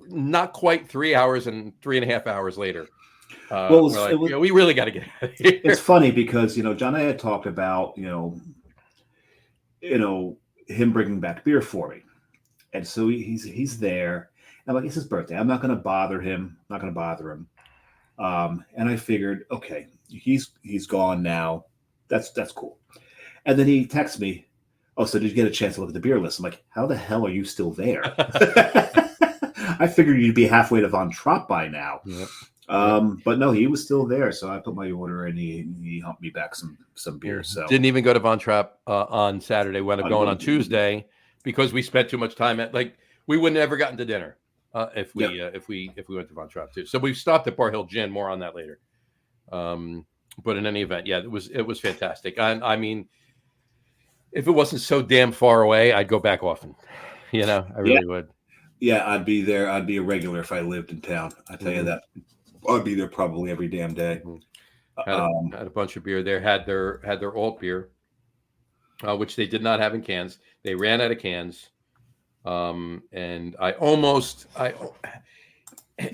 not quite 3 hours and 3.5 hours later. We really got to get out of here. It's funny because John and I had talked about him bringing back beer for me, and so he's there. I'm like, it's his birthday. I'm not going to bother him. And I figured, okay, he's gone now. That's cool. And then he texts me, oh, so did you get a chance to look at the beer list? I'm like, how the hell are you still there? I figured you'd be halfway to Von Trapp by now. Yep. But no, he was still there. So I put my order in. He helped me back some beer. So didn't even go to Von Trapp on Saturday. Wound up going on Tuesday because we spent too much time we wouldn't have ever gotten to dinner if we went to Von Trapp too. So we've stopped at Bar Hill Gin. More on that later. But in any event, yeah, it was fantastic. I mean, if it wasn't so damn far away, I'd go back often. I really would. Yeah, I'd be there. I'd be a regular if I lived in town. I tell you that. I'd be there probably every damn day. Had a bunch of beer there. Had their alt beer, which they did not have in cans. They ran out of cans, and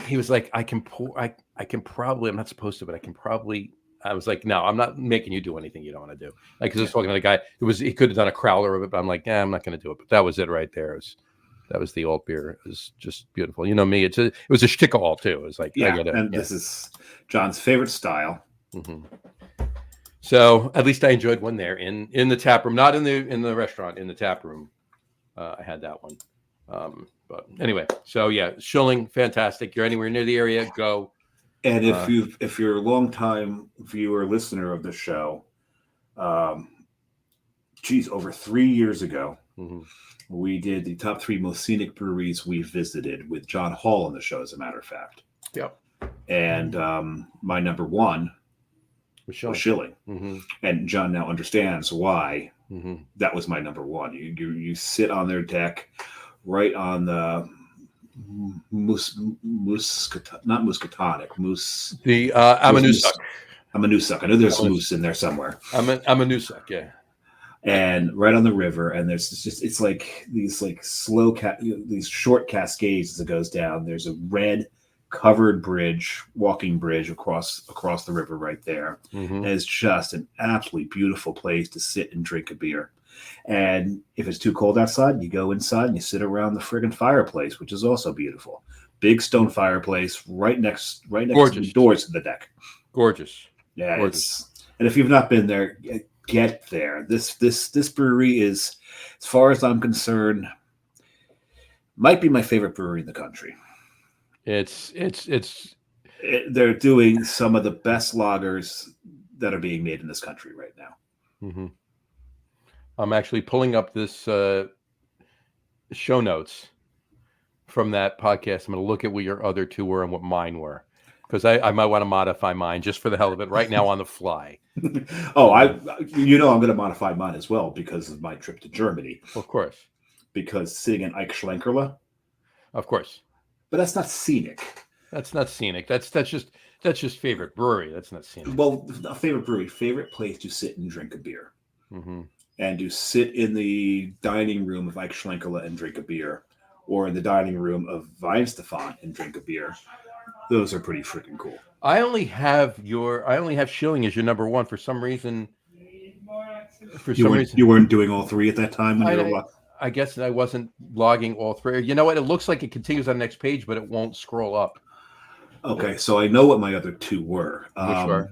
he was like, I can probably. I'm not supposed to, but I can probably. I was like, no, I'm not making you do anything you don't want to do. Because I was talking to the guy. He could have done a crowler of it, but I'm like, I'm not going to do it. But that was it right there. That was the alt beer. It was just beautiful. Me, it was a shtickle alt too. It was like, this is John's favorite style. Mm-hmm. So at least I enjoyed one there in the tap room, not in the restaurant, in the tap room. I had that one. But anyway, so yeah, Schilling, fantastic. You're anywhere near the area, go. And if you're a long time viewer, listener of the show, over 3 years ago, we did the top 3 most scenic breweries we visited with John Hall on the show, as a matter of fact. Yep. And my number 1 was Schilling. And John now understands why that was my number 1. You sit on their deck right on the Amanusuck. I know there's moose in there somewhere. Amanusuck, yeah. And right on the river, and it's like these these short cascades as it goes down. There's a red covered walking bridge across the river right there. And it's just an absolutely beautiful place to sit and drink a beer. And if it's too cold outside, you go inside and you sit around the friggin' fireplace, which is also beautiful. Big stone fireplace right next to the doors of the deck. Gorgeous. Yeah, gorgeous. And if you've not been there, get there. This brewery is, as far as I'm concerned, might be my favorite brewery in the country. They're doing some of the best lagers that are being made in this country right now. I'm actually pulling up this show notes from that podcast. I'm going to look at what your other 2 were and what mine were, because I might want to modify mine just for the hell of it right now on the fly. I'm going to modify mine as well because of my trip to Germany. Of course. Because sitting in Eich Schlenkerla. Of course. But that's not scenic. That's not scenic. That's just favorite brewery. That's not scenic. Well, not favorite brewery, favorite place to sit and drink a beer. And to sit in the dining room of Eich Schlenkerla and drink a beer, or in the dining room of Weinstefan and drink a beer. Those are pretty freaking cool. I only have Schilling as your number 1 for some reason. You weren't doing all 3 at that time when you were. I guess I wasn't logging all 3. You know what? It looks like it continues on the next page, but it won't scroll up. Okay, so I know what my other 2 were. Which were?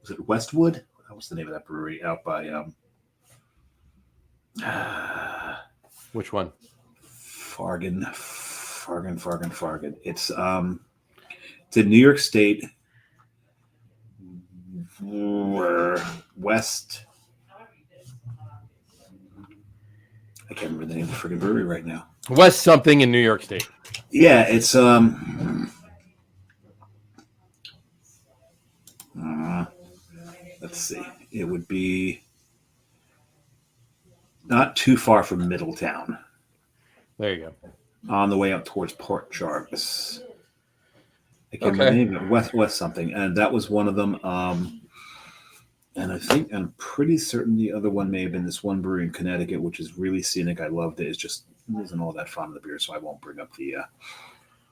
Was it Westwood? What's the name of that brewery out by? Which one? Fargan. It's in New York State, west. I can't remember the name of the friggin' brewery right now. West something in New York State. Yeah, it's let's see. It would be not too far from Middletown. There you go. On the way up towards Port Jarvis. I can't remember the name of it. West something. And that was one of them. And I'm pretty certain the other one may have been this one brewery in Connecticut, which is really scenic. I loved it. It wasn't all that fond of the beer, so I won't bring up the.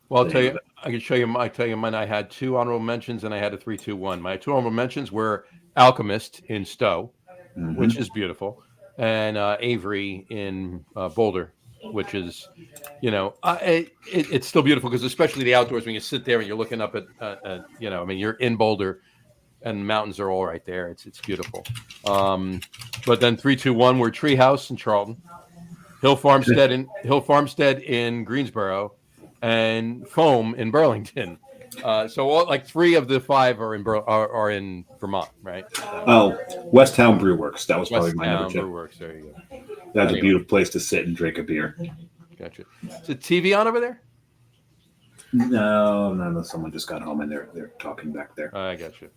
Well, I'll tell you, I can show you. I tell you mine. I had 2 honorable mentions, and I had a 3-2-1. My 2 honorable mentions were Alchemist in Stowe, which is beautiful, and Avery in Boulder, which is, it's still beautiful because especially the outdoors when you sit there and you're looking up at you're in Boulder. And the mountains are all right there. It's beautiful. But then 3-2-1 were Treehouse in Charlton, Hill Farmstead in Greensboro, and Foam in Burlington. So all 3 of the 5 are in Vermont, right? Westtown Brew Works. That was probably my number 2. Brew Works. There you go. That's a beautiful place to sit and drink a beer. Gotcha. Is it TV on over there? No. Someone just got home and they're talking back there. I got you.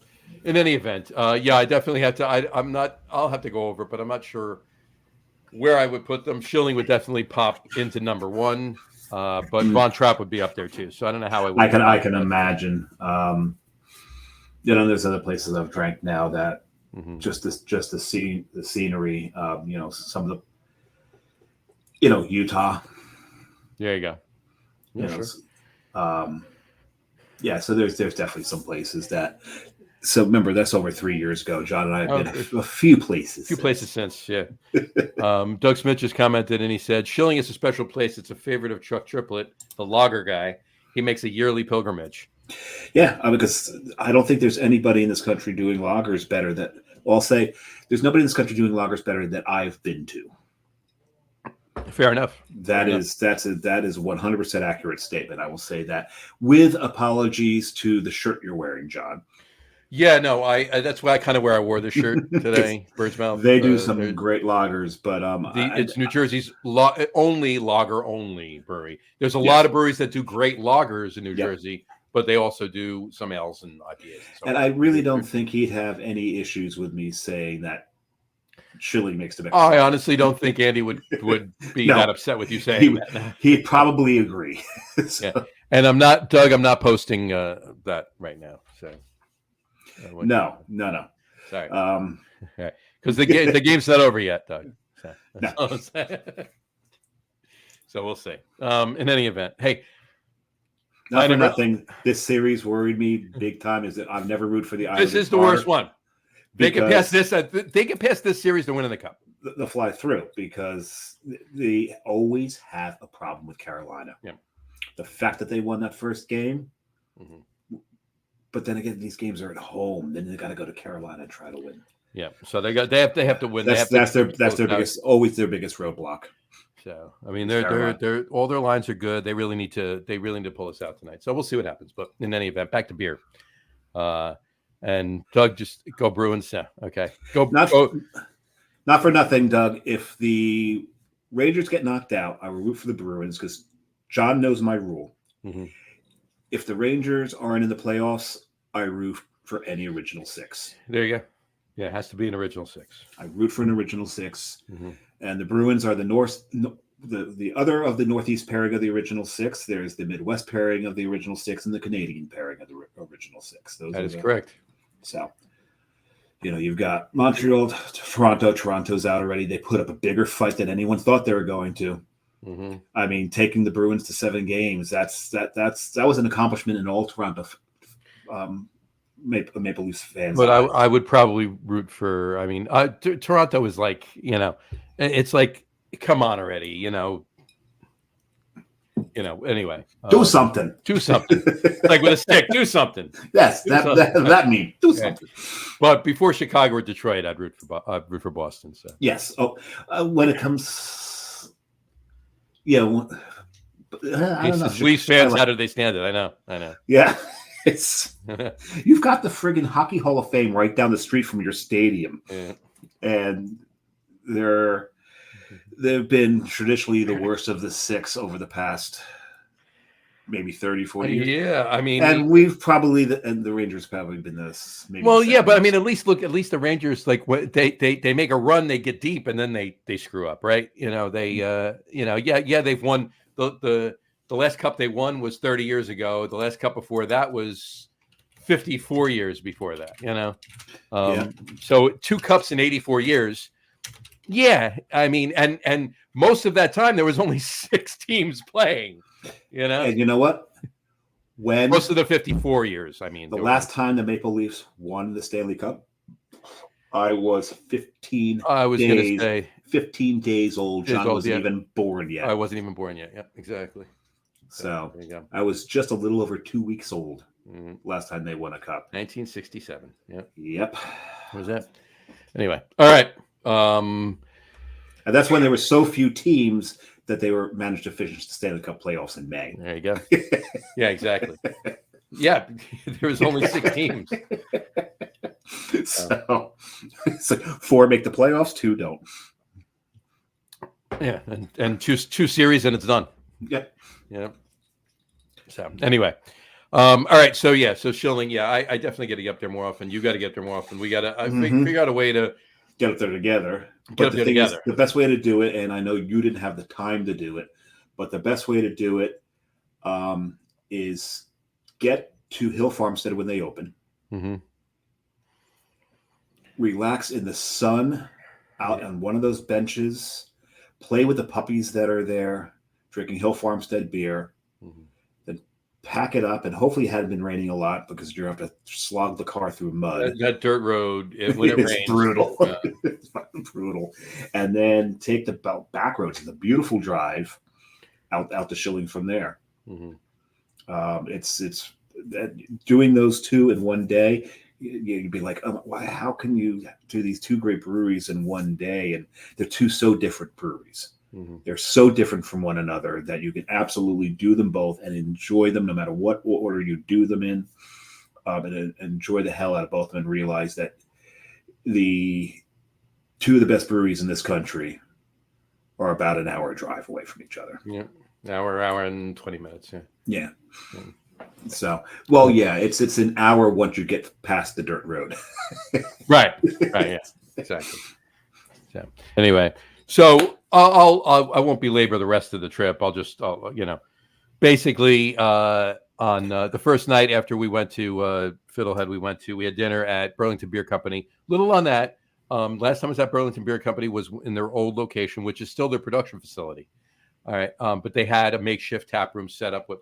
In any event, I definitely have to. I'll have to go over it, but I'm not sure where I would put them. Schilling would definitely pop into number 1, but Von Trapp would be up there too. So I don't know how I would. I can imagine. There's other places I've drank now that just the scenery. Some of the, Utah. There you go. Sure. So there's definitely some places that. So remember, that's over 3 years ago. John and I have been a few places. A few places since, yeah. Doug Smith just commented and he said, Schilling is a special place. It's a favorite of Chuck Triplett, the lager guy. He makes a yearly pilgrimage. Yeah, because I don't think there's anybody in this country doing lagers better I'll say there's nobody in this country doing lagers better that I've been to. Fair enough. That is 100% accurate statement. I will say that with apologies to the shirt you're wearing, John. Yeah, no, that's why I kind of where I wore the shirt today. Bird's Mouth. They do some great lagers, but it's New Jersey's only lager only brewery. There's a lot of breweries that do great lagers in New Jersey, but they also do some ales and IPAs. And I really don't think he'd have any issues with me saying that Schilling makes the best. I honestly don't think Andy would be that upset with you saying that. He'd probably agree. Yeah. And I'm not posting that right now. So. No. Sorry. Because the game's not over yet, Doug. So we'll see. In any event, hey. Not for nothing. This series worried me big time. Is that I've never rooted for the Islanders. This is the worst one. They get past this. They get past this series. They're winning the cup. They'll fly through because they always have a problem with Carolina. Yeah. The fact that they won that first game. Mm-hmm. But then again, these games are at home. Then they got to go to Carolina and try to win. Yeah, so they have to win. That's their biggest roadblock. So I mean, they're all their lines are good. They really need to pull us out tonight. So we'll see what happens. But in any event, back to beer. And Doug, just go Bruins. Yeah, okay, go. Not for nothing, Doug. If the Rangers get knocked out, I will root for the Bruins because John knows my rule. Mm-hmm. If the Rangers aren't in the playoffs, I root for any original 6. There you go. Yeah, it has to be an original 6. I root for an original 6. Mm-hmm. And the Bruins are the other of the Northeast pairing of the original 6. There's the Midwest pairing of the original 6 and the Canadian pairing of the original 6. That is correct. So, you've got Montreal, Toronto. Toronto's out already. They put up a bigger fight than anyone thought they were going to. Mm-hmm. I mean, taking the Bruins to 7 games, that was an accomplishment in all Toronto Maple Leafs fans. But I would probably root for, Toronto is like, it's like, come on already, Anyway, Do something. Do something. Like with a stick, do something. Yes, Do that something. that means do Okay. something. But before Chicago or Detroit, I'd root for Boston. So Yes. Oh, when it comes, I don't know. it's Leafs fans. How do they stand it? I know. Yeah, you've got the friggin' Hockey Hall of Fame right down the street from your stadium, Yeah. and they've been traditionally the worst of the six over the past maybe 30, 40 years. Yeah, I mean, and we've probably and the Rangers probably been this. Maybe well, yeah, but I mean, at least the Rangers, like what they make a run, they get deep, and then they screw up, right? They've won the last cup they won was 30 years ago. The last cup before that was 54 years before that. So 2 cups in 84 years. Yeah, I mean, and most of that time there was only 6 teams playing. And you know what? When most of the 54 years, I mean, the last time the Maple Leafs won the Stanley Cup, I was 15. I was going to say 15 days old. John wasn't even born yet. I wasn't even born yet. Yeah, exactly. So there you go. I was just a little over 2 weeks old last time they won a cup. 1967. Yeah. Yep. What was that? Anyway, all right. And that's when there were so few teams that they managed to finish the Stanley Cup playoffs in May. There you go. Yeah, exactly. Yeah, there was only 6 teams. So 4 make the playoffs, 2 don't. Yeah, and two series and it's done. Yep. Yeah. So anyway, all right. So Schilling. Yeah, I definitely got to get up there more often. You got to get there more often. We got to figure out a way to get up there together. The best way to do it, and I know you didn't have the time to do it, but the best way to do it is get to Hill Farmstead when they open. Mm-hmm. Relax in the sun out on one of those benches. Play with the puppies that are there, drinking Hill Farmstead beer. Mm-hmm. Then pack it up, and hopefully it hadn't been raining a lot because you're going to have to slog the car through mud. That dirt road, when it rains. It's brutal. It's fucking brutal. And then take the back roads. It's a beautiful drive out to Schilling from there. Mm-hmm. It's doing those 2 in one day. You'd be like, how can you do these 2 great breweries in one day? And they're 2 so different breweries. Mm-hmm. They're so different from one another that you can absolutely do them both and enjoy them no matter what order you do them in, and enjoy the hell out of both of them and realize that the 2 of the best breweries in this country are about an hour drive away from each other. Yeah, hour and 20 minutes. Yeah. So, well, yeah, it's an hour once you get past the dirt road. Right. Yeah, exactly. So anyway, so I won't belabor the rest of the trip. I'll just, basically on the first night after we went to Fiddlehead, we had dinner at Burlington Beer Company. Little on that. Last time I was at Burlington Beer Company was in their old location, which is still their production facility. All right. But they had a makeshift tap room set up with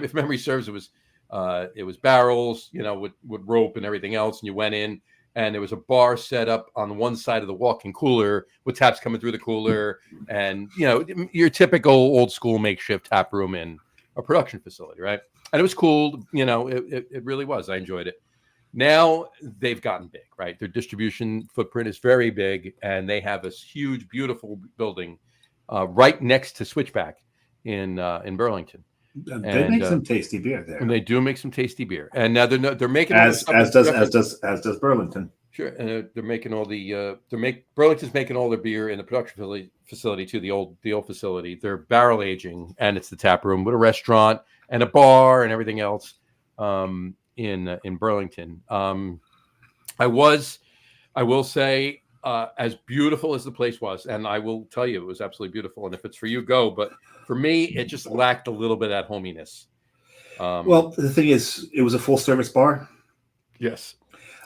if memory serves, it was barrels, with rope and everything else. And you went in and there was a bar set up on one side of the walk-in cooler with taps coming through the cooler. And, your typical old school makeshift tap room in a production facility. Right. And it was cool. It really was. I enjoyed it. Now they've gotten big, right? Their distribution footprint is very big, and they have this huge, beautiful building right next to Switchback in Burlington. They make some tasty beer there, and they do make some tasty beer. And now they're making as does Burlington. Sure, and they're making all the Burlington's making all their beer in the production facility too, the old facility. They're barrel aging, and it's the tap room with a restaurant and a bar and everything else. In Burlington. I will say, as beautiful as the place was, and I will tell you, it was absolutely beautiful. And if it's for you, go. But for me, it just lacked a little bit of that hominess. Well, the thing is, it was a full service bar. Yes.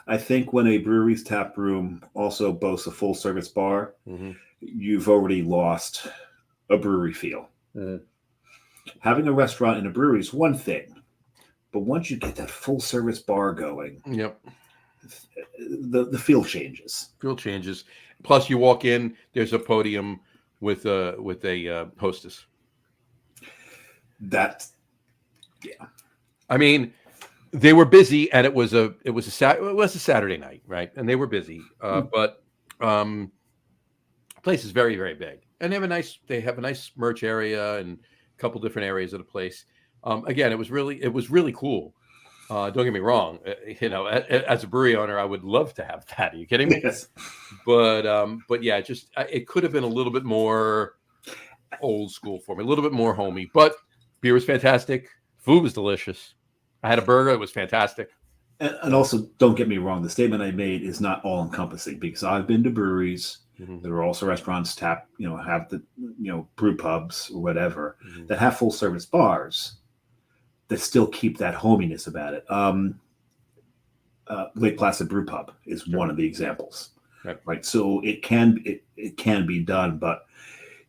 I think when a brewery's tap room also boasts a full service bar, mm-hmm. you've already lost a brewery feel. Mm-hmm. Having a restaurant in a brewery is one thing. But once you get that full service bar going, yep, the feel changes. Plus, you walk in, there's a podium with a hostess. That, yeah. I mean, they were busy, and it was a Saturday night, right? And they were busy, but the place is very, very big, and they have a nice merch area and a couple different areas of the place. Again, it was really cool. Don't get me wrong. As a brewery owner, I would love to have that. Are you kidding me? Yes. But yeah, it could have been a little bit more old school for me, a little bit more homey. But beer was fantastic. Food was delicious. I had a burger. It was fantastic. And also, don't get me wrong. The statement I made is not all encompassing, because I've been to breweries. Mm-hmm. There are also restaurants have the brew pubs or whatever that have full service bars that still keep that hominess about it. Lake Placid Brew Pub is one of the examples, right? So it can be done, but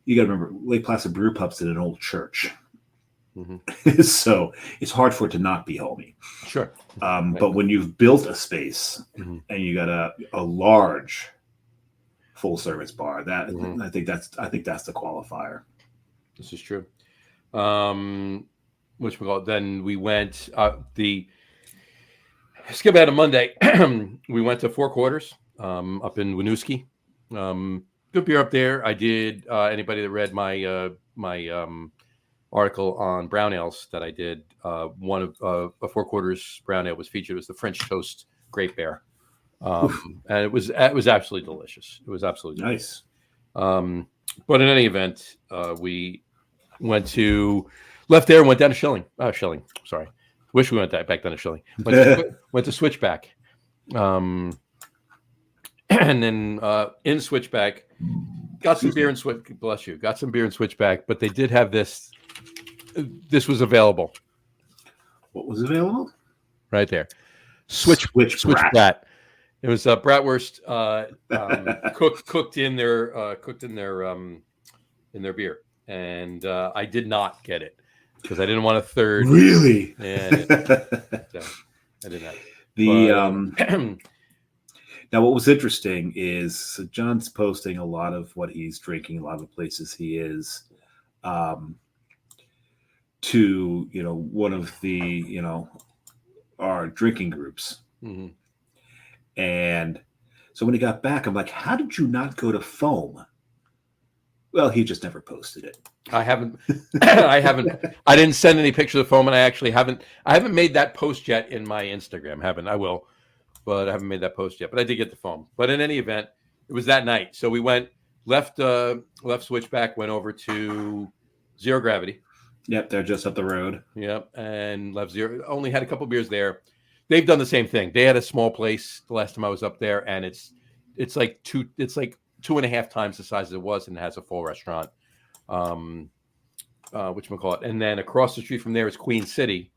you got to remember, Lake Placid Brew Pub's in an old church, so it's hard for it to not be homey. Sure, but when you've built a space and you got a large full service bar, that I think that's the qualifier. This is true. Then we went skip out of Monday. We went to Four Quarters up in Winooski. Good beer up there. I did. Anybody that read my article on brown ales that I did, one of a Four Quarters brown ale was featured. It was the French Toast Great Bear, and it was absolutely delicious. It was absolutely nice. But in any event, we left there and went down to Schilling. Sorry. Wish we went back down to Schilling. Went to Switchback. And then in Switchback, got some beer and got some beer in Switchback, but they did have this. This was available. What was available? Right there. Switch brat. It was bratwurst cooked in their beer, and I did not get it because I didn't want a third. Really? And so I did not. Now, what was interesting is John's posting a lot of what he's drinking, a lot of the places he is, to one of the our drinking groups. Mm-hmm. And so when he got back, I'm like, how did you not go to Foam? Well, he just never posted it. I haven't. I didn't send any pictures of Foam, and I actually haven't. I haven't made that post yet in my Instagram. I will, but I haven't made that post yet. But I did get the Foam. But in any event, it was that night. So we left Switchback, went over to Zero Gravity. Yep, they're just up the road. Yep, and left Zero. Only had a couple beers there. They've done the same thing. They had a small place the last time I was up there, and it's like 2.5 times the size it was, and it has a full restaurant. Whatchamacallit. And then across the street from there is Queen City,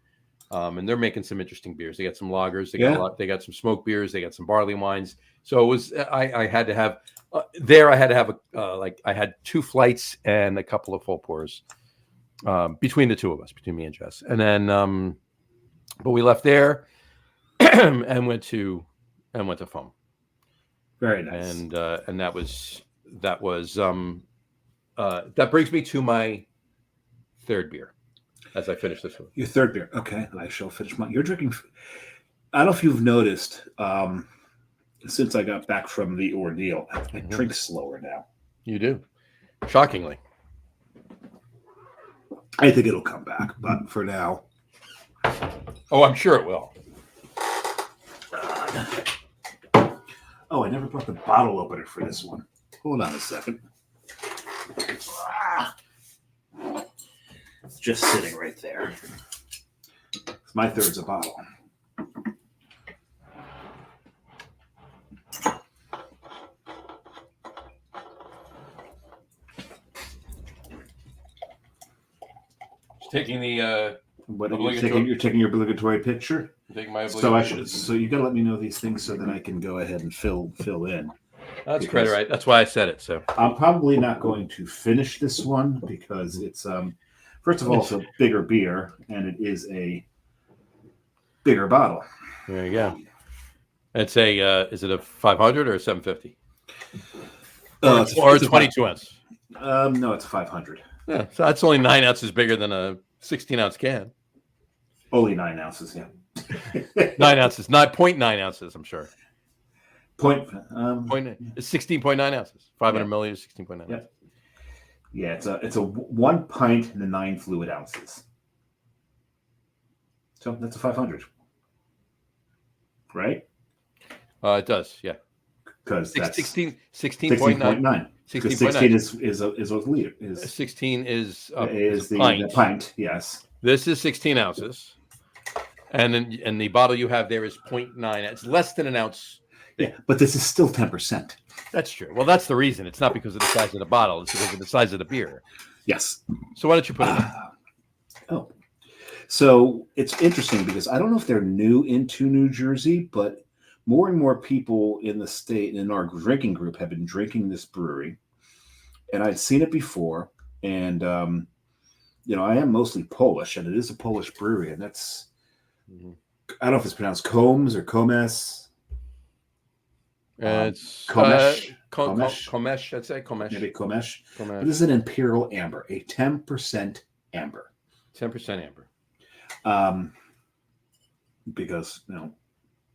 and they're making some interesting beers. They got some lagers, they got some smoked beers, they got some barley wines. So it was I had to have I had 2 flights and a couple of full pours between the two of us, between me and Jess. And then but we left there and went to Foam. Very nice. And that brings me to my third beer as I finish this one. Your third beer. Okay. I shall finish mine. You're drinking. I don't know if you've noticed, since I got back from the ordeal, I drink slower now. You do. Shockingly. I think it'll come back, but for now. Oh, I'm sure it will. Oh, I never brought the bottle opener for this one. Hold on a second. It's just sitting right there. My third's a bottle. Taking the what are you taking? You're taking your obligatory picture. Taking my obligatory. So you got to let me know these things so that I can go ahead and fill in. That's quite right. That's why I said it. So I'm probably not going to finish this one because it's first of all, it's a bigger beer and it is a bigger bottle. There you go. It's a is it a 500 or a 750? Or 22 ounce? No, it's 500. Yeah, so that's only 9 ounces bigger than a 16-ounce can. Only 9 ounces. Yeah. 9 ounces, not 0.9 ounces. I'm sure. Point. It's 16.9 ounces. 500 Yeah. milliliters, 16.9 Yeah. ounces. Yeah, it's a 1 pint and 9 fluid ounces. So that's a 500, right? It does, yeah. Because that's 16.9. 16.9. Because 16 is a liter. 16 is a the pint. Yes. This is 16 ounces, and the bottle you have there is 0.9. It's less than an ounce. Yeah, but this is still 10%. That's true. Well, that's the reason. It's not because of the size of the bottle. It's because of the size of the beer. Yes. So why don't you put it in? Oh. So it's interesting because I don't know if they're new into New Jersey, but more and more people in the state and in our drinking group have been drinking this brewery. And I'd seen it before. And, I am mostly Polish, and it is a Polish brewery. And that's, I don't know if it's pronounced Combs or Comes. It's Komesh. Komesh, I'd say. Komesh. Maybe Komesh. But this is an Imperial Amber, a 10% amber. 10% amber. Because,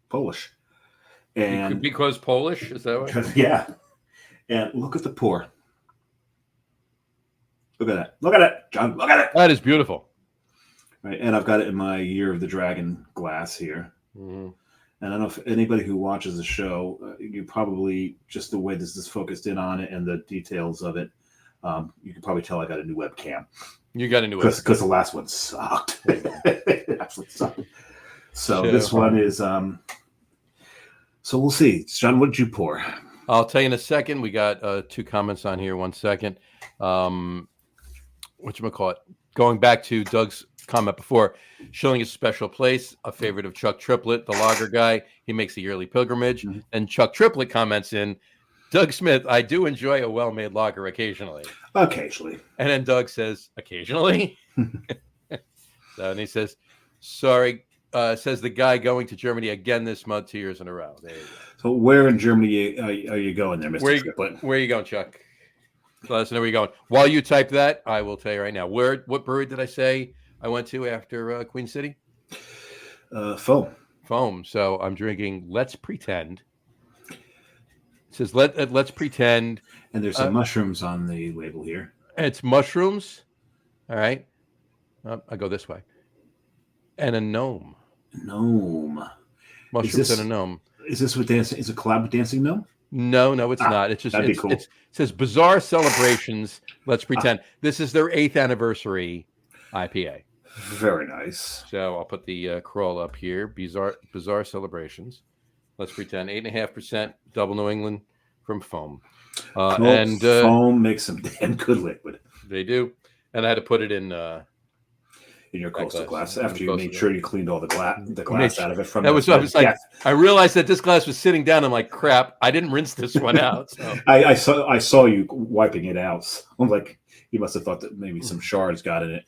Polish. And because Polish, is that what? Yeah. And look at the pour. Look at that. Look at it, John. Look at it. That is beautiful. Right. And I've got it in my Year of the Dragon glass here. Mm-hmm. And I don't know if anybody who watches the show, you probably, just the way this is focused in on it and the details of it, you can probably tell I got a new webcam. You got a new webcam. Because the last one sucked. It absolutely sucked. So this one is... So we'll see. John, what did you pour? I'll tell you in a second. We got 2 comments on here. 1 second. Whatchamacallit? Going back to Doug's comment before, Shilling is a special place, a favorite of Chuck Triplett, the lager guy. He makes a yearly pilgrimage. Mm-hmm. And Chuck Triplett comments in, Doug Smith, I do enjoy a well-made lager occasionally. Occasionally. And then Doug says, occasionally? And he says, sorry, says the guy going to Germany again this month, 2 years in a row. There you go. So where in Germany are you going there, Mr. Triplett? Where are you going, Chuck? Let us know where you're going. While you type that, I will tell you right now. What brewery did I say I went to after Queen City? Foam. So I'm drinking Let's Pretend. It says Let's Pretend. And there's some mushrooms on the label here. It's mushrooms. All right. I go this way. And a gnome. Mushrooms and a gnome. Is this with dancing? Is it collab with Dancing Gnome? No, it's not. It's just that'd be cool. It says Bizarre Celebrations. Let's Pretend. This is their 8th anniversary IPA. Very nice. So I'll put the crawl up here. Bizarre Celebrations. Let's Pretend. 8.5% double New England from Foam. Foam makes some damn good liquid. They do. And I had to put it in your coastal glass after you made sure you cleaned all the glass out of it from that. Was like, I realized that this glass was sitting down. I'm like, crap, I didn't rinse this one out. So. I saw you wiping it out. So I'm like, you must have thought that maybe some shards got in it.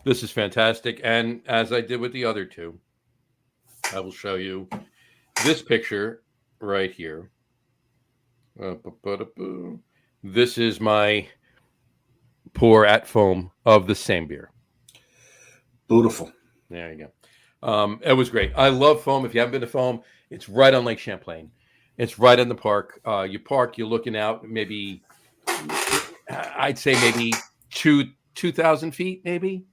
This is fantastic. And as I did with the other 2, I will show you this picture right here. This is my pour at Foam of the same beer. Beautiful. There you go. It was great. I love Foam. If you haven't been to Foam, it's right on Lake Champlain. It's right in the park. You park, you're looking out maybe, I'd say maybe 2,000 feet, maybe.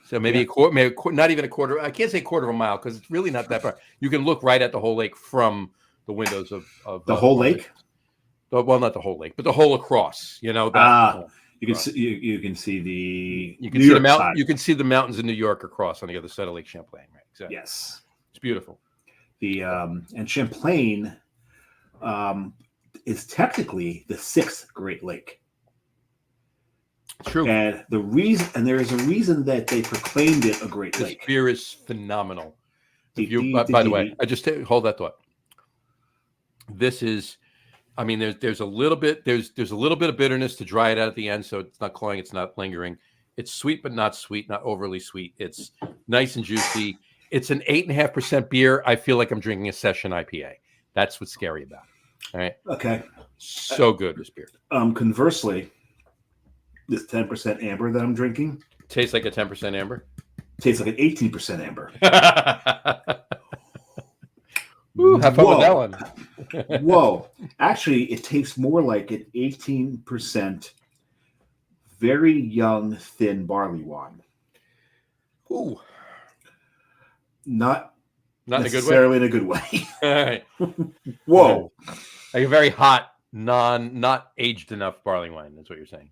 So maybe a quarter, not even a quarter. I can't say quarter of a mile because it's really not that far. You can look right at the whole lake from the windows of the whole lake. Well, not the whole lake, but the whole across. You can see you can see the mountain. You can see the mountains in New York across on the other side of Lake Champlain. Right? Exactly. Yes, it's beautiful. And Champlain is technically the 6th Great Lake. True. And there is a reason that they proclaimed it a Great Lake. This beer is phenomenal. By the way, I just hold that thought. This is, I mean, there's a little bit of bitterness to dry it out at the end, so it's not cloying, it's not lingering. It's sweet but not sweet, not overly sweet. It's nice and juicy. It's an 8.5% beer. I feel like I'm drinking a session IPA. That's what's scary about it. All right. Okay. So good, this beer. Conversely, this 10% amber that I'm drinking Tastes like a 10% amber. tastes like an 18% amber. Ooh, have fun with that one. Whoa. Actually, it tastes more like an 18% very young, thin barley wine. Ooh. Not Not necessarily in a good way. All right. Whoa. Like a very hot, not aged enough barley wine. That's what you're saying.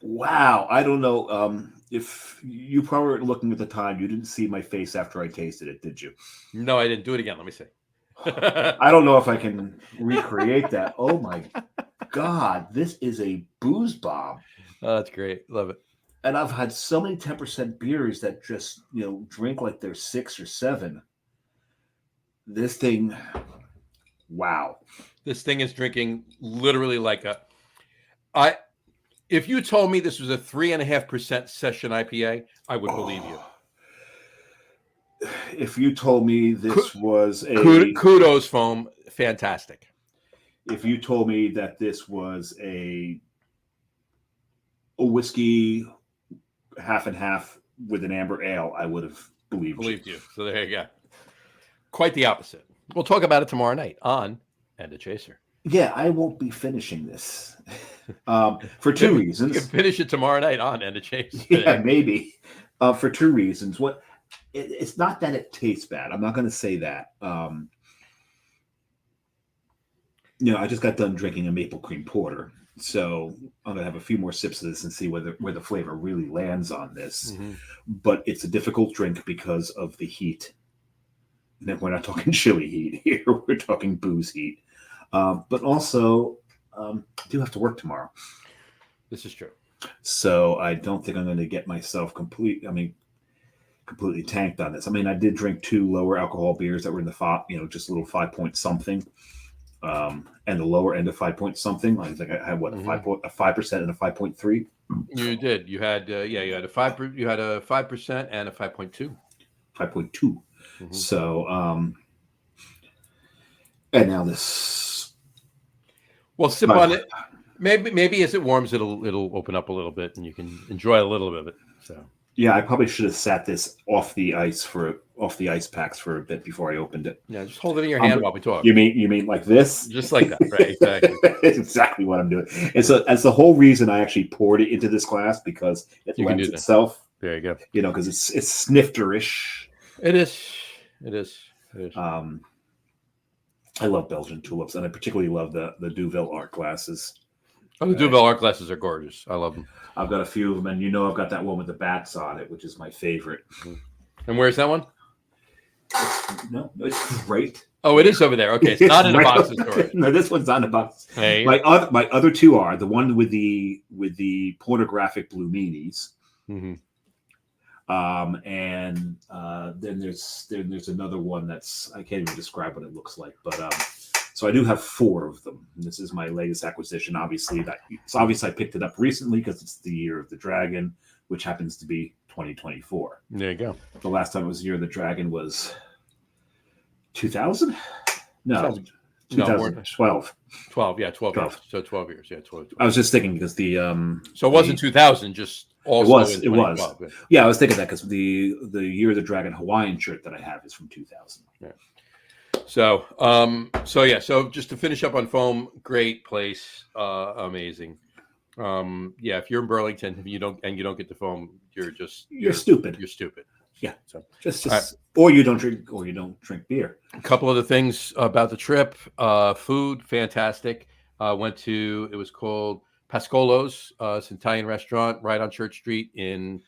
Wow. I don't know. If you probably were looking at the time, you didn't see my face after I tasted it, did you? No, I didn't. Do it again. Let me see. I don't know if I can recreate that. Oh my God. This is a booze bomb. Oh, that's great. Love it. And I've had so many 10% beers that just, drink like they're 6 or 7. This thing, wow. This thing is drinking literally like if you told me this was a 3.5% session IPA, I would believe you. If you told me this was kudos, foam, fantastic. If you told me that this was a whiskey half and half with an amber ale, I would have believed you. So there you go. Quite the opposite. We'll talk about it tomorrow night on And a Chaser. Yeah, I won't be finishing this for 2 reasons. You can finish it tomorrow night on And a Chaser. Yeah, maybe. For 2 reasons. It's not that it tastes bad. I'm not going to say that. I just got done drinking a maple cream porter, so I'm going to have a few more sips of this and see where the flavor really lands on this. Mm-hmm. But it's a difficult drink because of the heat. And we're not talking chili heat here. We're talking booze heat. But also, I do have to work tomorrow. This is true. So I don't think I'm going to get myself completely tanked on this. I mean, I did drink 2 lower alcohol beers that were in the just a little 5 point something, and the lower end of 5 point something. I think I had a 5% and a 5.3. You did. You had you had a 5%. You had a 5% and a 5.2. 5.2. Mm-hmm. So and now this. Well, sip on it. Maybe as it warms, it'll open up a little bit, and you can enjoy a little bit of it. So. Yeah, I probably should have sat this off the ice packs for a bit before I opened it. Yeah, just hold it in your hand while we talk. You mean like this? Just like that, right? Exactly. It's exactly what I'm doing. It's the whole reason I actually poured it into this glass, because it lends itself. There you go. Because it's snifterish. It is. I love Belgian tulips, and I particularly love the Duvel art glasses. Oh, the Duvel art glasses are gorgeous. I love them. I've got a few of them, and I've got that one with the bats on it, which is my favorite. And where's that one? No, it's great. Oh, it is over there. Okay, it's not in a box of storage. No, this one's not in a box. Hey. My other 2 are the one with the pornographic blue meanies. Mm-hmm. And then there's another one that's, I can't even describe what it looks like, but so I do have 4 of them. And this is my latest acquisition. Obviously I picked it up recently because it's the Year of the Dragon, which happens to be 2024. There you go. The last time it was Year of the Dragon was 2000? No, 2012. 12 years. So 12 years. Yeah, 12. I was just thinking because so it wasn't 2000, just also it was. Yeah, I was thinking that because the Year of the Dragon Hawaiian shirt that I have is from 2000. Yeah. So just to finish up on foam, great place, amazing. If you're in Burlington, and you don't get the foam, you're stupid. You're stupid. Yeah. So just or you don't drink beer. A couple other things about the trip. Food, fantastic. It was called Pascolo's. It's an Italian restaurant right on Church Street in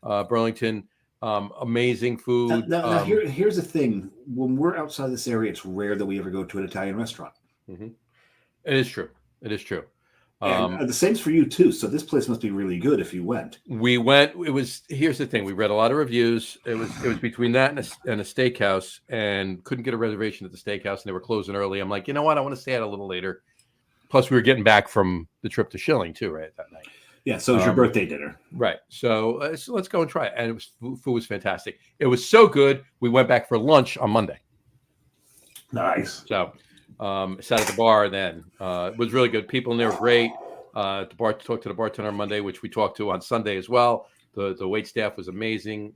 Burlington. Amazing food. Now here's the thing. When we're outside this area, it's rare that we ever go to an Italian restaurant. Mm-hmm. It is true. And the same's for you too. So this place must be really good if you went. We went. Here's the thing. We read a lot of reviews. It was between that and a steakhouse, and couldn't get a reservation at the steakhouse, and they were closing early. I'm like, you know what? I want to stay out a little later. Plus, we were getting back from the trip to Schilling too, right, that night. Yeah, so it was your birthday dinner. Right. So let's go and try it. And food was fantastic. It was so good, we went back for lunch on Monday. Nice. So sat at the bar then. It was really good. People in there were great. at the bar, talked to the bartender on Monday, which we talked to on Sunday as well. The wait staff was amazing.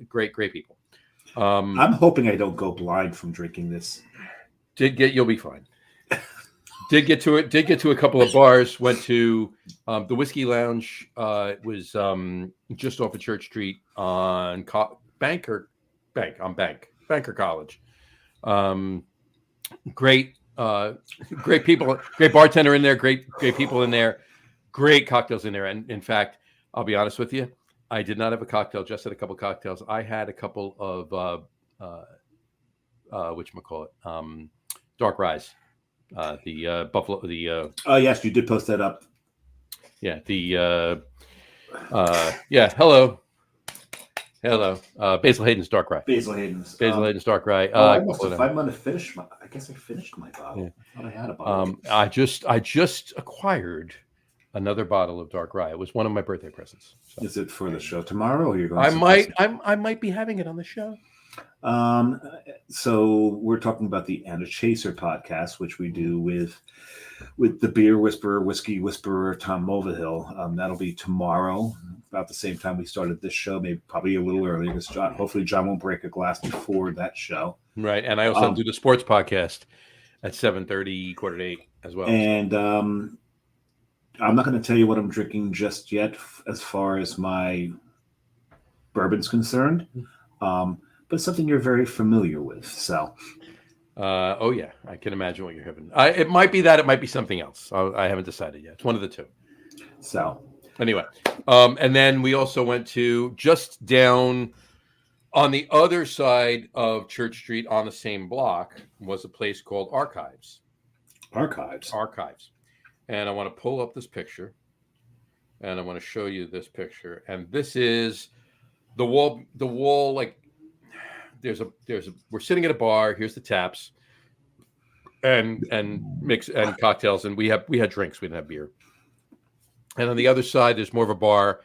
Great people. I'm hoping I don't go blind from drinking this. You'll be fine. Did get to it. Did get to a couple of bars. Went to the Whiskey Lounge. It was just off of Church Street on Banker College. Great people. Great bartender in there. Great people in there. Great cocktails in there. And in fact, I'll be honest with you, I did not have a cocktail. Just had a couple cocktails. I had a couple of whatchamacallit, dark rye. The Buffalo. Oh yes, you did post that up. Yeah. Hello. Basil Hayden's dark rye. Basil Hayden's dark rye. I might have finished my. I guess I finished my bottle. Yeah. I thought I had a bottle. I just acquired another bottle of dark rye. It was one of my birthday presents. So. Is it for the show tomorrow, or you're going? I might be having it on the show. So we're talking about the Anna Chaser podcast, which we do with the beer whisperer, whiskey whisperer, Tom Mulvihill. That'll be tomorrow, about the same time we started this show, probably a little earlier, because hopefully John won't break a glass before that show. Right, and I also do the sports podcast at 7:30, 7:45 as well. And I'm not going to tell you what I'm drinking just yet, as far as my bourbon's concerned. But something you're very familiar with. So, oh yeah, I can imagine what you're having. It might be that, it might be something else. I haven't decided yet. It's one of the two. So, anyway, and then we also went to just down on the other side of Church Street on the same block was a place called Archives. And I want to pull up this picture, and I want to show you this picture. And this is the wall. Like, we're sitting at a bar. Here's the taps, and mix and cocktails, and we had drinks. We didn't have beer. And on the other side, there's more of a bar,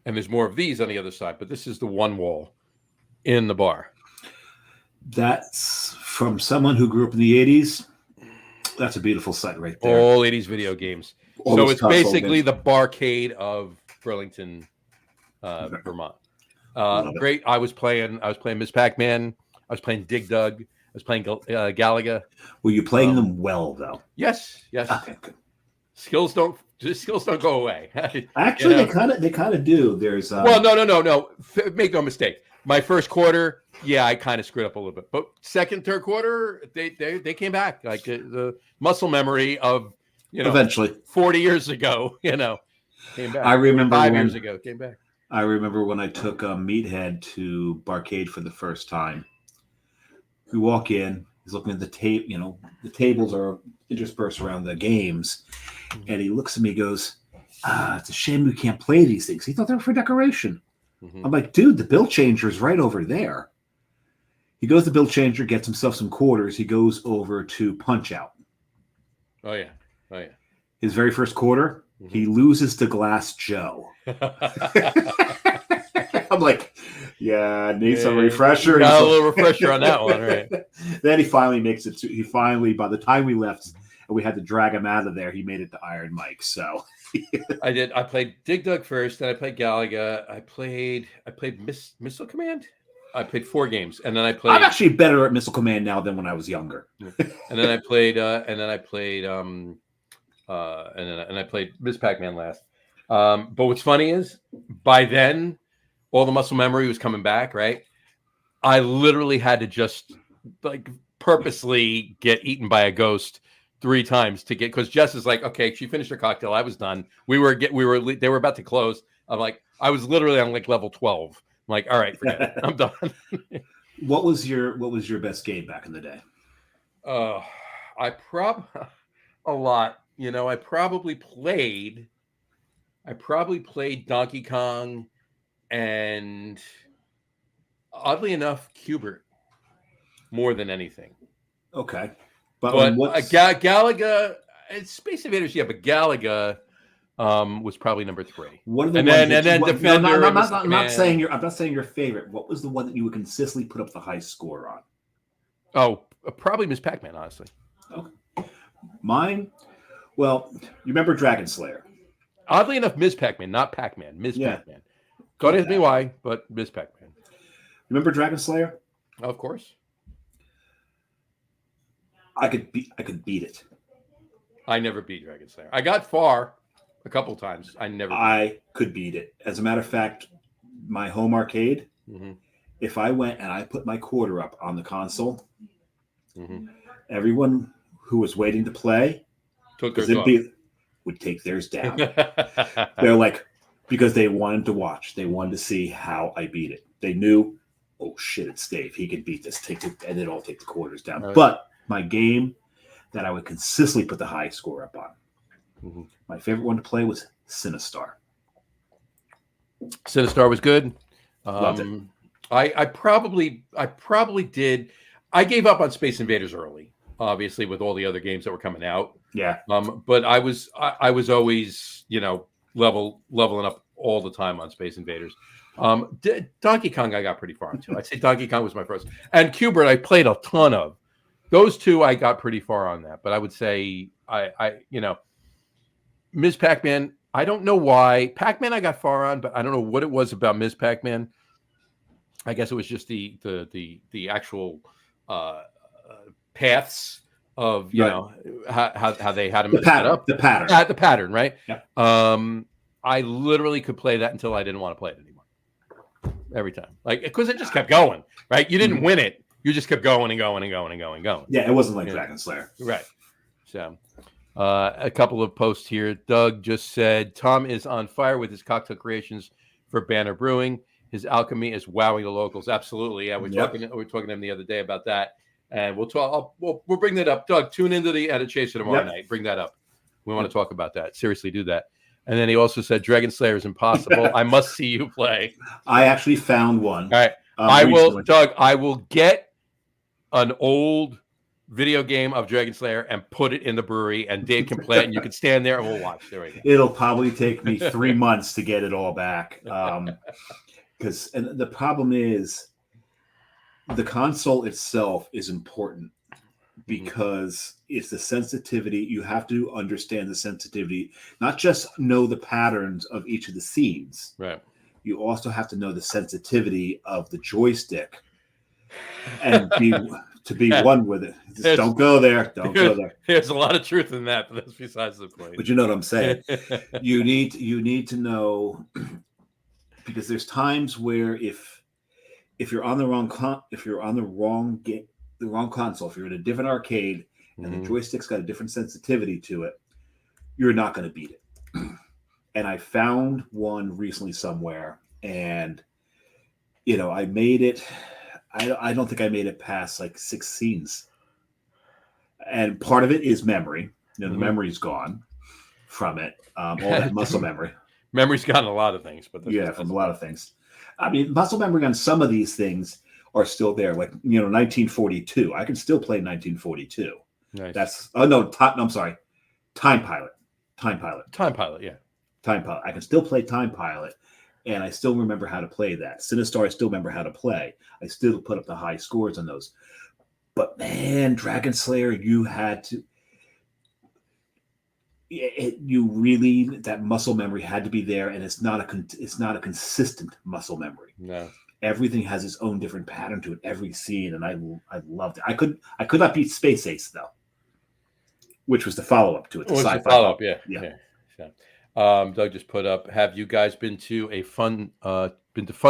and there's more of these on the other side. But this is the one wall in the bar. That's from someone who grew up in the 80s. That's a beautiful sight right there. All 80s video games. So it's basically the barcade of Burlington, Vermont. Great. I was playing Miss Pac-Man. I was playing Dig Dug. I was playing Galaga. Were you playing them well, though? Yes. Okay, good. Skills don't go away. Actually, they kind of do. There's well, no. Make no mistake. My first quarter, I kind of screwed up a little bit, but second, third quarter, they came back. Like the muscle memory of eventually 40 years ago, came back. I remember 5 years ago, came back. I remember when I took Meathead to Barcade for the first time. We walk in, he's looking at the tape. The tables are interspersed around the games, and he looks at me, and goes, "It's a shame we can't play these things." He thought they were for decoration. I'm like, dude, the bill changer is right over there. He goes to the bill changer, gets himself some quarters. He goes over to Punch Out. Oh yeah. His very first quarter, he loses to Glass Joe. I'm like, need some refresher. Got a little refresher on that one, right? Then he finally makes it. By the time we left and we had to drag him out of there, he made it to Iron Mike. So I did. I played Dig Dug first, then I played Galaga. I played Missile Command. I played 4 games, and then I played. I'm actually better at Missile Command now than when I was younger. And then I played Miss Pac-Man last. But what's funny is by then all the muscle memory was coming back, right? I literally had to just purposely get eaten by a ghost 3 times to get, because Jess is like, okay, she finished her cocktail. I was done. They were about to close. I'm like, I was literally on level 12. I'm like, all right, forget it. I'm done. What was your best game back in the day? A lot. I probably played Donkey Kong and, oddly enough, Cubert more than anything. Okay. But Galaga, it's Space Invaders, but Galaga was probably number 3. What are the Defender? I'm not saying your favorite. What was the one that you would consistently put up the high score on? Oh, probably Miss Pac-Man, honestly. Okay. Mine. Well, you remember Dragon Slayer? Oddly enough, Ms. Pac-Man, not Pac-Man, Ms. Yeah. Pac-Man. Don't ask me why, but Ms. Pac-Man. Remember Dragon Slayer? Of course. I could beat it. I never beat Dragon Slayer. I got far a couple times. I could beat it. As a matter of fact, my home arcade, if I went and I put my quarter up on the console, everyone who was waiting to play would take theirs down. They're like, because they wanted to watch. They wanted to see how I beat it. They knew, oh shit, it's Dave. He can beat this. And they'd all take the quarters down. Right. But my game that I would consistently put the high score up on, my favorite one to play was Sinistar. Sinistar was good. Loved it. I probably did. I gave up on Space Invaders early, obviously, with all the other games that were coming out. Yeah. But I was always, leveling up all the time on Space Invaders. Donkey Kong I got pretty far into. I'd say Donkey Kong was my first. And Q*bert I played a ton of. Those two I got pretty far on that. But I would say Ms. Pac-Man, I don't know why. Pac-Man I got far on, but I don't know what it was about Ms. Pac-Man. I guess it was just the actual paths of how they had them set up. The pattern. The pattern, right? Yeah. I literally could play that until I didn't want to play it anymore. Every time. Because it just kept going, right? You didn't win it. You just kept going and going and going and going and going. Yeah, it wasn't like Dragon Slayer. Right. So a couple of posts here. Doug just said, Tom is on fire with his cocktail creations for Banner Brewing. His alchemy is wowing the locals. Absolutely. Yeah, we're talking to him the other day about that. And we'll talk. We'll bring that up. Doug, tune into the Edit Chaser tomorrow night. Bring that up. We want to talk about that. Seriously, do that. And then he also said, Dragon Slayer is impossible. I must see you play. I actually found one. All right. I will, Doug, I will get an old video game of Dragon Slayer and put it in the brewery, and Dave can play it, and you can stand there and we'll watch. There we go. It'll probably take me 3 months to get it all back. Because the problem is the console itself is important because it's the sensitivity. You have to understand the sensitivity, not just know the patterns of each of the scenes. Right. You also have to know the sensitivity of the joystick and be one with it. Just don't go there. Don't go there. There's a lot of truth in that, but that's besides the point. But you know what I'm saying. You need to know, because there's times where if you're on the wrong console, if you're in a different arcade and the joystick's got a different sensitivity to it, you're not going to beat it. And I found one recently somewhere, and I made it. I don't think I made it past like 6 scenes, and part of it is memory. The memory's gone from it. All that muscle memory. Memory's gone a lot of things, but from a lot of things. I mean, muscle memory on some of these things are still there. Like 1942. I can still play 1942. Nice. I'm sorry, Time Pilot. Time Pilot, yeah. Time Pilot. I can still play Time Pilot, and I still remember how to play that. Sinistar, I still remember how to play. I still put up the high scores on those. But man, Dragon Slayer, you had to. That muscle memory had to be there, and it's not a consistent muscle memory. No. Everything has its own different pattern to it, every scene, and I loved it. I could not beat Space Ace though, which was the follow up to it. The sci-fi follow up, yeah. Doug just put up. Have you guys been to Fun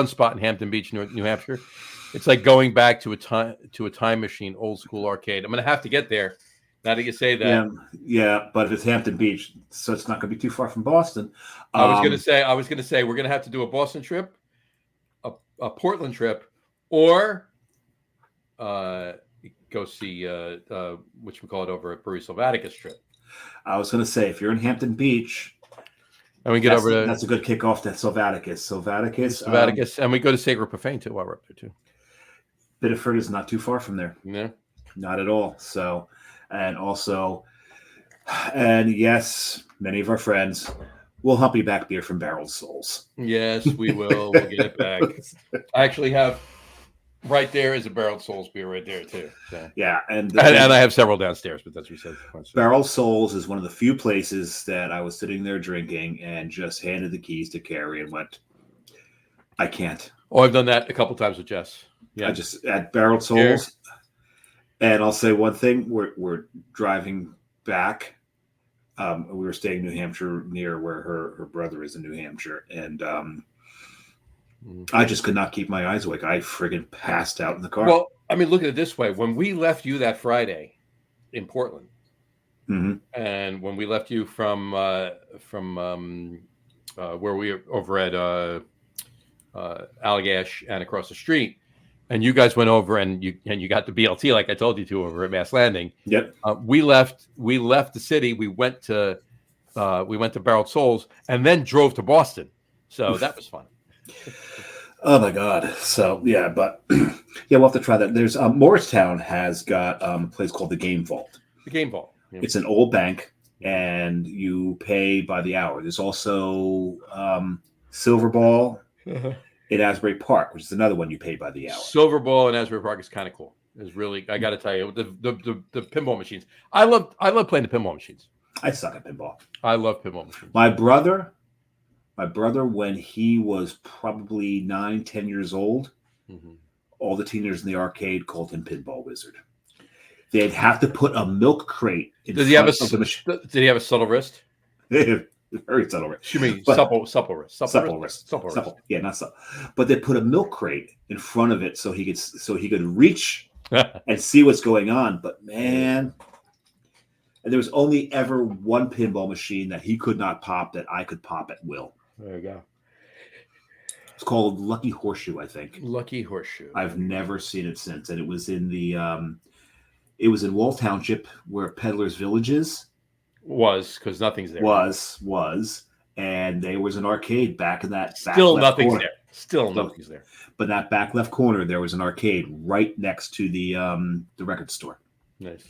Spot in Hampton Beach, New Hampshire? It's like going back to a time machine, old school arcade. I'm gonna have to get there. Now that you say that, yeah, but if it's Hampton Beach, so it's not going to be too far from Boston. I was going to say we're going to have to do a Boston trip, a Portland trip, or go see which we call it over at Brewery Sylvaticus trip. I was going to say if you're in Hampton Beach, and we get over to that's a good kickoff to Sylvaticus, and we go to Sacred Profane too while we're up there too. Biddeford is not too far from there. No, not at all. So. And yes, many of our friends will hump you back beer from Barreled Souls. Yes, we will. We'll get it back. I actually have Right there is a Barrel Souls beer right there too. So. Yeah, And I have several downstairs, but that's what you said. Barrel Souls is one of the few places that I was sitting there drinking and just handed the keys to Carrie and went, I can't. Oh, I've done that a couple times with Jess. Yeah, I just at Barrel Souls, and I'll say one thing: we're driving back. We were staying in New Hampshire near where her brother is in New Hampshire, and I just could not keep my eyes awake. I friggin' passed out in the car. Well, I mean, look at it this way: when we left you that Friday in Portland, and when we left you from where we were over at Allagash and across the street, and you guys went over and you got the BLT like I told you to over at Mass Landing. Yep. We left the city. We went to Barrel Souls and then drove to Boston. So that was fun. Oh my God. So yeah, but yeah, we'll have to try that. There's Morristown has got a place called the Game Vault. The Game Vault. Yeah. It's an old bank and you pay by the hour. There's also Silver Ball in Asbury Park, which is another one you pay by the hour. Silver Ball in Asbury Park is kind of cool. It's really, I got to tell you, the pinball machines. I love playing the pinball machines. I suck at pinball. I love pinball machines. My brother, when he was probably 9-10 years old, all the teenagers in the arcade called him Pinball Wizard. They'd have to put a milk crate in front of the machine. Did he have a subtle wrist? Very subtle wrist. You mean supple wrist? Supple wrist. Yeah, not supple. But they put a milk crate in front of it so he could reach and see what's going on. But man, and there was only ever one pinball machine that he could not pop that I could pop at will. There you go. It's called Lucky Horseshoe, I think. Lucky Horseshoe. I've never seen it since, and it was in it was in Wall Township where Peddler's Village is. Was, because nothing's there. Was, and there was an arcade back in that. Still nothing's corner. There. Still nothing's there. But that back left corner, there was an arcade right next to the record store. Nice.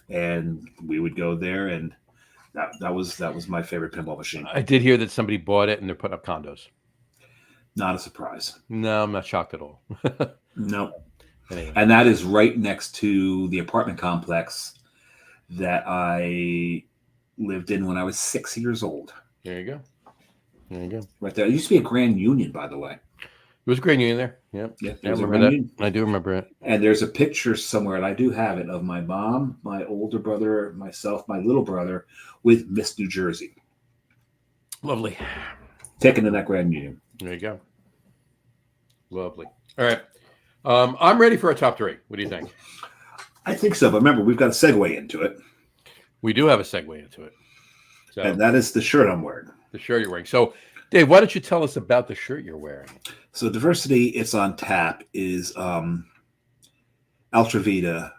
And we would go there, and that was my favorite pinball machine. I did hear that somebody bought it and they're putting up condos. Not a surprise. No, I'm not shocked at all. No. Anyway. And that is right next to the apartment complex that I lived in when I was 6 years old. There you go. Right there. It used to be a Grand Union, by the way. It was a Grand Union there. Yeah. I remember that. Union. I do remember it. And there's a picture somewhere, and I do have it, of my mom, my older brother, myself, my little brother, with Miss New Jersey. Lovely. Taken in that Grand Union. There you go. Lovely. All right. I'm ready for a top three. What do you think? I think so. But remember, we've got a segue into it. We do have a segue into it. So, and that is the shirt I'm wearing. The shirt you're wearing. So, Dave, why don't you tell us about the shirt you're wearing? So, Diversity, it's on tap, is Altravita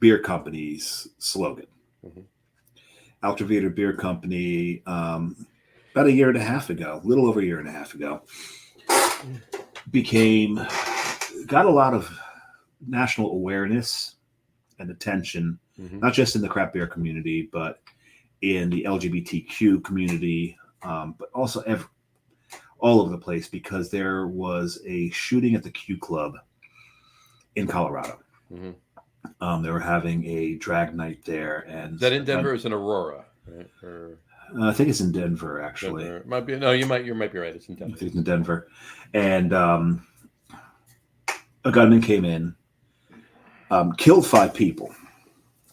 Beer Company's slogan. Altravita Beer Company, about a year and a half ago, a little over a year and a half ago, got a lot of national awareness and attention, not just in the craft beer community, but in the LGBTQ community, but also all over the place, because there was a shooting at the Q Club in Colorado. They were having a drag night there, and is that in Denver? Or is it in Aurora? Right? Or... I think it's in Denver, actually. Denver. Might be. No, you might be right. It's in Denver. I think it's in Denver, and a gunman came in, killed 5 people.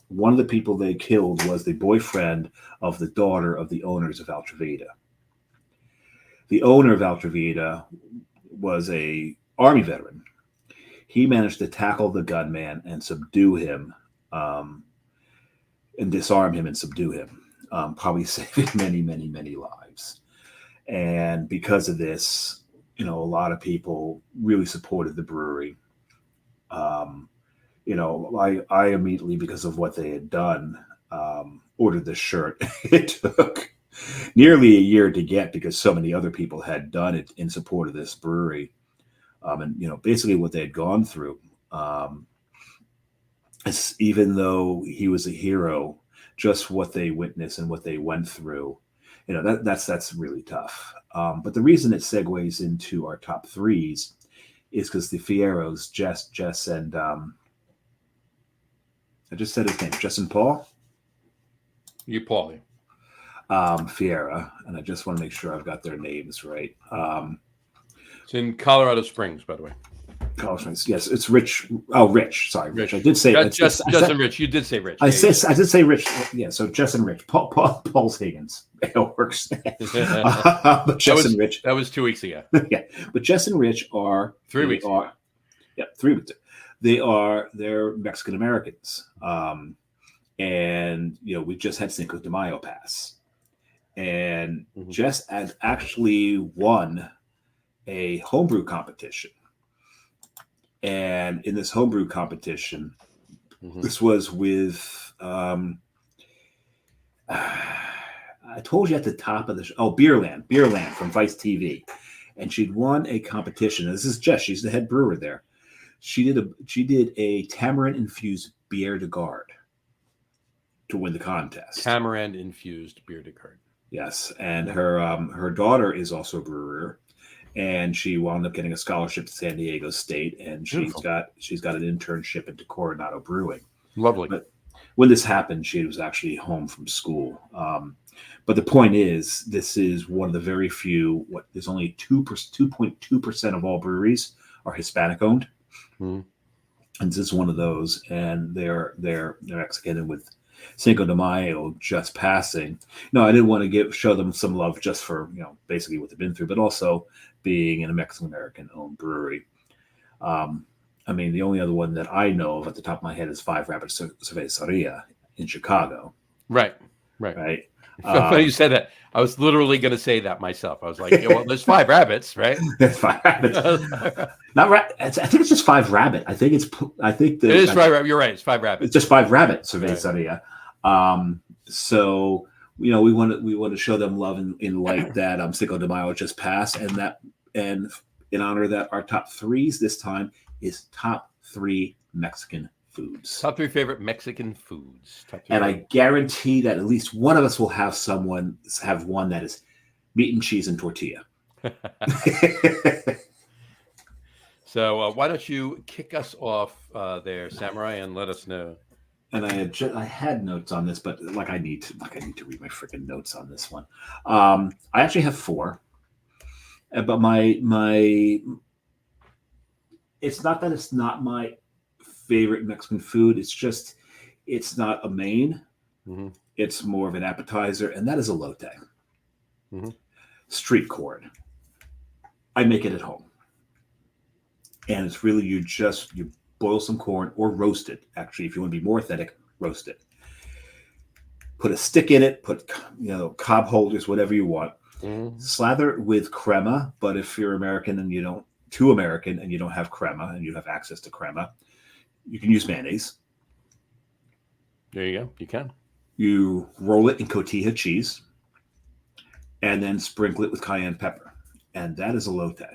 One of the people they killed was the boyfriend of the daughter of the owners of Altravita. The owner of Altravita was a Army veteran. He managed to tackle the gunman and subdue him, and disarm him and subdue him, probably saving many, many, many lives. And because of this, a lot of people really supported the brewery. I immediately, because of what they had done, ordered this shirt. It took nearly a year to get, because so many other people had done it in support of this brewery. And basically what they had gone through, even though he was a hero, just what they witnessed and what they went through, that's really tough. But the reason it segues into our top threes is because the Fieros, Jess, and I just said his name, Jess and Paul. You, Paulie. Fiera, and I just want to make sure I've got their names right. It's in Colorado Springs, by the way. Colorado Springs. Yes, it's Rich. Oh, Rich. Sorry, Rich. I did say Jess and Rich. You did say Rich. I did say Rich. Yeah, so Jess and Rich. Paul's Higgins. It works. But Jess and Rich. That was 2 weeks ago. Yeah, but Jess and Rich are 3 weeks. Yeah, 3 weeks. They're Mexican Americans, and we just had Cinco de Mayo pass, and Jess had actually won a homebrew competition, and in this homebrew competition, this was with I told you at the top of the show, Beerland from Vice TV, and she'd won a competition. This is Jess; she's the head brewer there. She did a tamarind infused bière de garde to win the contest. Tamarind infused bière de garde. Yes, and her daughter is also a brewer, and she wound up getting a scholarship to San Diego State, and she's got an internship into Coronado Brewing. Lovely. But when this happened, she was actually home from school. But the point is, this is one of the very few. There's only 2.2% of all breweries are Hispanic owned. And this is one of those, and they're Mexican, and with Cinco de Mayo just passing. No, I didn't want to show them some love just for basically what they've been through, but also being in a Mexican American owned brewery. I mean, the only other one that I know of at the top of my head is Five Rabbit Cerveceria in Chicago. Right. Funny you said that. I was literally going to say that myself. I was like, there's Five Rabbits, right? There's Five Rabbits. Not I think it's just Five Rabbit. It is Five Rabbit. You're right. It's Five Rabbits. It's just Five Rabbit Cerveceria. Right. So we want to show them love in light that Cinco de Mayo just passed, and in honor of that, our top threes this time is top 3 Mexican foods. Top 3 favorite Mexican foods. And I guarantee that at least one of us will have one that is meat and cheese and tortilla. So why don't you kick us off there, Samurai, and let us know. And I had notes on this, but I need to read my freaking notes on this one. I actually have 4, but my it's not that it's not my favorite Mexican food. It's just it's not a main. It's more of an appetizer, and that is elote. Street corn. I make it at home, and it's really you boil some corn or roast it. Actually, if you want to be more authentic, roast it. Put a stick in it. Put cob holders, whatever you want. Slather it with crema. But if you're American and you don't have crema and you have access to crema, you can use mayonnaise. There you go. You can. You roll it in cotija cheese, and then sprinkle it with cayenne pepper, and that is elote.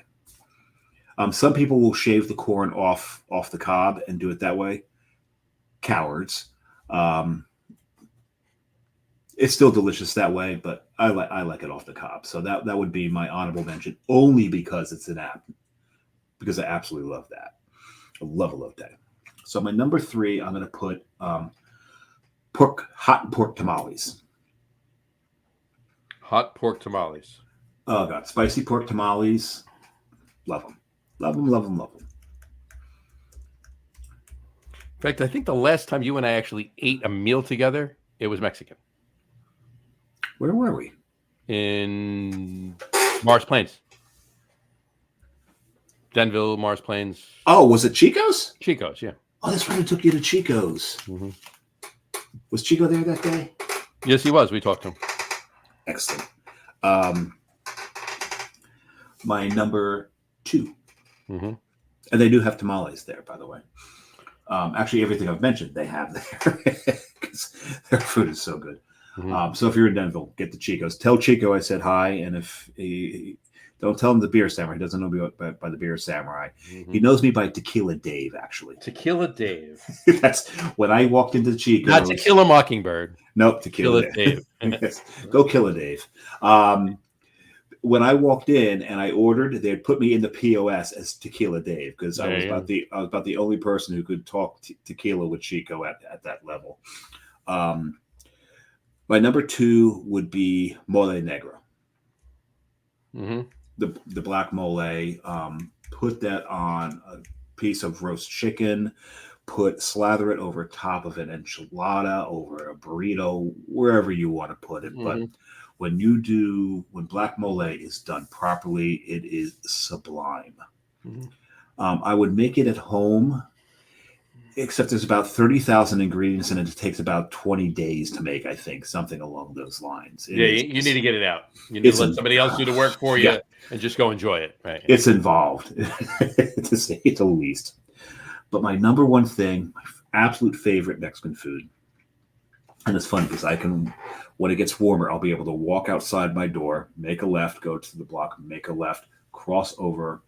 Some people will shave the corn off the cob and do it that way. Cowards. It's still delicious that way, but I like it off the cob. So that would be my honorable mention, only because it's an app. Because I absolutely love that. I love elote. So my number 3, I'm going to put hot pork tamales. Hot pork tamales. Oh God, spicy pork tamales. Love them. Love them, love them, love them. In fact, I think the last time you and I actually ate a meal together, it was Mexican. Where were we? In Mars Plains. Denville, Mars Plains. Oh, was it Chico's? Chico's, yeah. Oh, that's right. I took you to Chico's. Was Chico there that day? Yes, he was. We talked to him. Excellent. My number 2. And they do have tamales there, by the way. Actually, everything I've mentioned, they have there because their food is so good. So if you're in Denville, get the Chico's. Tell Chico I said hi, and if don't tell him the Beer Samurai. He doesn't know me by the Beer Samurai. He knows me by Tequila Dave, actually. Tequila Dave. That's when I walked into the Chico's. Not Tequila Mockingbird. Nope, Tequila Dave. Yes. Go kill a Dave. when I walked in and I ordered, they'd put me in the POS as Tequila Dave because I was about the only person who could talk tequila with Chico at that level. My number 2 would be Mole Negro. Mm-hmm. The black mole. Put that on a piece of roast chicken. Slather it over top of an enchilada, over a burrito, wherever you want to put it. Mm-hmm. But when black mole is done properly, it is sublime. Mm-hmm. I would make it at home, except there's about 30,000 ingredients and it takes about 20 days to make, I think, something along those lines. You need to get it out. You need to let somebody else do the work for you and just go enjoy it. Right? It's involved, to say the least. But my number one thing, my absolute favorite Mexican food, and it's fun because when it gets warmer, I'll be able to walk outside my door, make a left, go to the block, make a left, cross over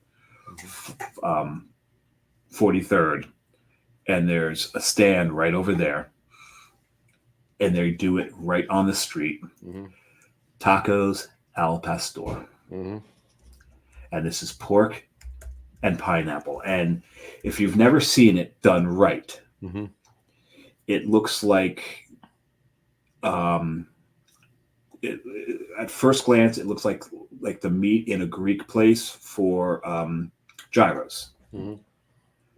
43rd, and there's a stand right over there, and they do it right on the street. Mm-hmm. Tacos al pastor. Mm-hmm. And this is pork and pineapple. And if you've never seen it done right, mm-hmm. it looks like, at first glance, it looks like the meat in a Greek place for gyros. Mm-hmm.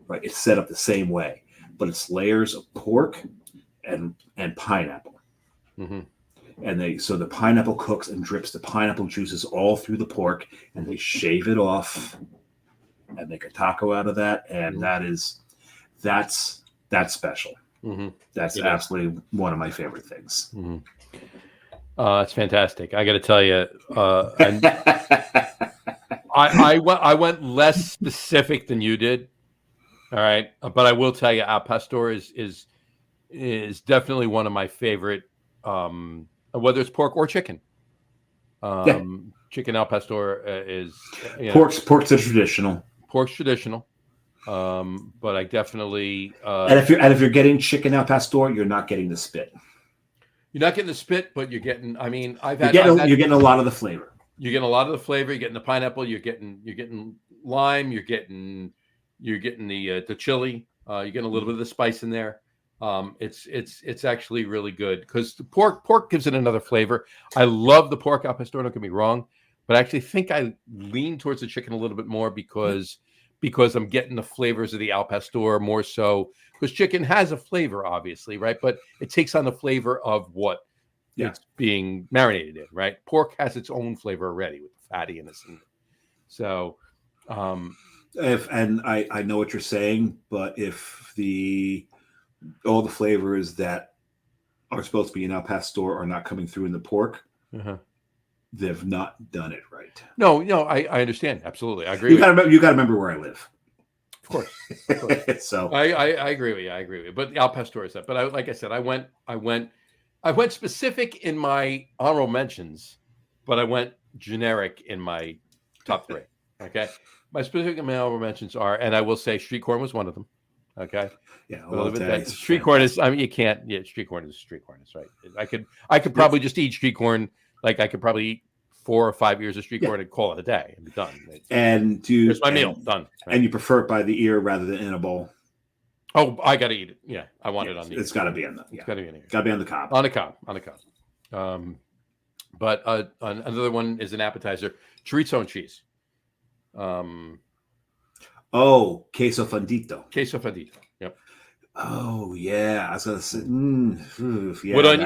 Right, it's set up the same way, but it's layers of pork and pineapple. Mm-hmm. And so the pineapple cooks and drips the pineapple juices all through the pork, and they shave it off and make a taco out of that, and mm-hmm. that's special. Mm-hmm. That's absolutely one of my favorite things. Mm-hmm. It's fantastic. I got to tell you, and I went less specific than you did. All right, but I will tell you, al pastor is definitely one of my favorite. Whether it's pork or chicken, chicken al pastor is pork's the traditional. Pork's traditional, but I definitely and if you're getting chicken al pastor, you're not getting the spit. You're not getting the spit, but you're getting. I mean, you're getting a lot of the flavor. You're getting a lot of the flavor. You're getting the pineapple. You're getting lime. You're getting the chili. You're getting a little bit of the spice in there. It's actually really good because the pork gives it another flavor. I love the pork al pastor. Don't get me wrong, but I actually think I lean towards the chicken a little bit more because I'm getting the flavors of the al pastor more so. Because chicken has a flavor, obviously, right? But it takes on the flavor of what it's being marinated in, right? Pork has its own flavor already with the fattiness in it. So, I know what you're saying, but if all the flavors that are supposed to be in al pastor are not coming through in the pork, they've not done it right. No, I understand. Absolutely. I agree. You got to remember where I live. Of course. So I agree with you. I agree with you. But al pastor is that. But like I said, I went specific in my honorable mentions, but I went generic in my top 3. Okay. My specific honorable mentions are, and I will say street corn was one of them. Okay. Yeah. Street corn is, I mean, you can't, street corn is street corn. It's right. I could probably just eat street corn. Like I could probably eat 4 or 5 years of street corn and call it a day and be done. Here's my meal done. Right? And you prefer it by the ear rather than in a bowl. Oh, I got to eat it. Yeah. I want it on the ear. It's got to be on the, It's got to be in the ear. Got to be on the cob. On the cob. But another one is an appetizer, chorizo and cheese. Queso fundito. Queso fundito. Yep. Oh yeah, I was gonna say.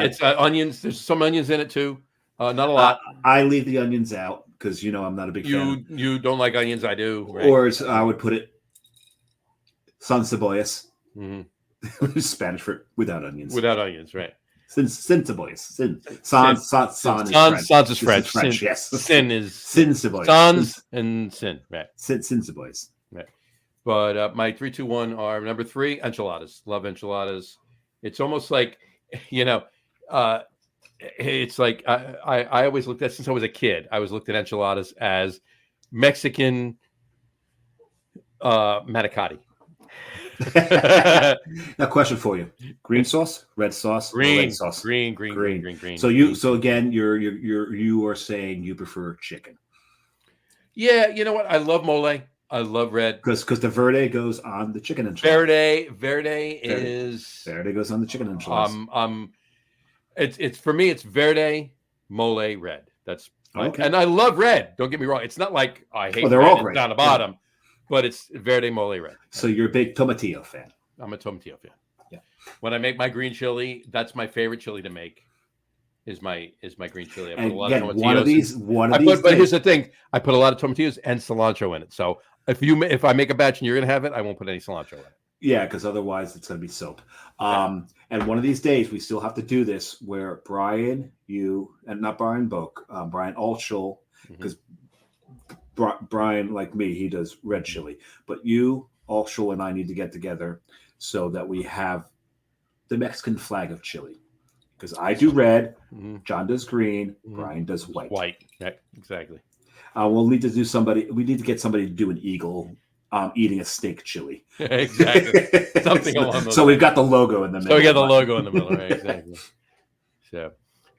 It's onions. There's some onions in it too. Not a lot. I leave the onions out because I'm not a big fan. You don't like onions. I do. Right? Or I would put it sin cebollas. Mm-hmm. Spanish for without onions. Without onions, right? Sin cebollas. Sans is French. French, yes. Sin is sin cebollas. Sans and sin, right? Sin cebollas. Right. But my 3, 2, 1 are number 3, enchiladas. Love enchiladas. It's almost like, it's like I always looked at, since I was a kid, I always looked at enchiladas as Mexican manicotti. Now, question for you: green sauce, red sauce, green sauce, green. So again, you are saying you prefer chicken. Yeah, you know what? I love mole. I love red. Because the verde goes on the chicken enchiladas. Verde is Verde goes on the chicken enchiladas. it's for me. It's verde, mole, red. That's Okay. and I love red. Don't get me wrong. It's not like I hate they're red. all It's great. down the bottom, but it's verde, mole, red. So you're a big tomatillo fan. I'm a tomatillo fan. Yeah. When I make my green chili, that's my favorite chili to make. Is my green chili. I put And a lot again, of tomatillos. But here's the thing: I put a lot of tomatillos and cilantro in it. So if I make a batch and you're gonna have it, I won't put any cilantro in it. Yeah, because otherwise it's gonna be soap. And one of these days we still have to do this where Brian, you, and not Brian Boak, Brian Altschul, because Brian, like me, he does red chili. But you, Altschul, and I need to get together so that we have the Mexican flag of chili. Because I do red, John does green, Brian does white. White, yeah, exactly. We'll need to do somebody. We need to get somebody to do an eagle eating a steak chili. Exactly, something along those. So we've got the logo in the middle. So we got the logo in the middle, right? Exactly. So,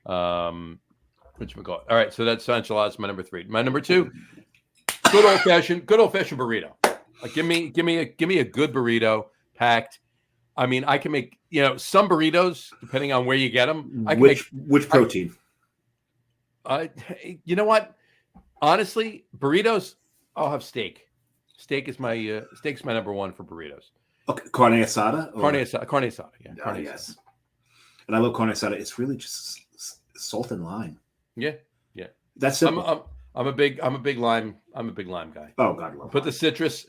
whatchamacallit? All right, so that's enchiladas. My number 3. My number 2, good old fashioned burrito. Like, give me a good burrito packed. I mean, I can make, some burritos, depending on where you get them. I can which protein? You know what? Honestly, burritos, I'll have steak. Steak is my number 1 for burritos. Okay, carne asada? Carne asada, yeah. Carne yes. And I love carne asada. It's really just salt and lime. Yeah. That's simple. I'm a big lime guy. Oh God, I love Put the citrus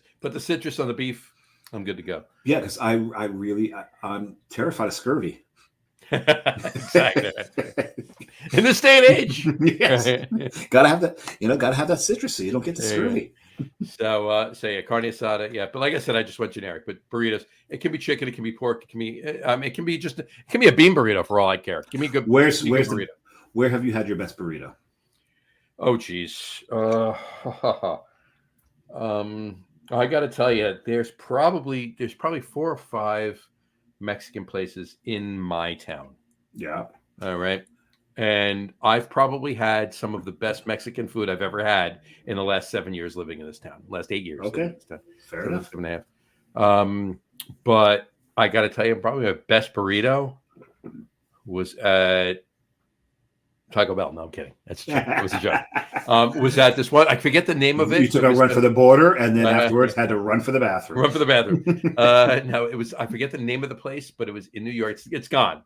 on the beef. I'm good to go. Yeah, because I'm terrified of scurvy. Exactly. In this day and age, yes, gotta have that. Gotta have that citrus so you don't get the scurvy. So yeah, carne asada. Yeah, but like I said, I just went generic. But burritos, it can be chicken, it can be pork, it can be a bean burrito for all I care. Give me a good. Where's good burrito? Where have you had your best burrito? Oh geez. I got to tell you, there's probably 4 or 5 Mexican places in my town. Yeah. All right. And I've probably had some of the best Mexican food I've ever had in the last 7 years living in this town. Last 8 years. Okay. Fair enough. 7.5. But I got to tell you, probably my best burrito was at Taco Bell. No, I'm kidding. It was a joke. Was that this one? I forget the name of it. You took a run for the border, and then afterwards had to run for the bathroom. No, it was. I forget the name of the place, but it was in New York. It's gone.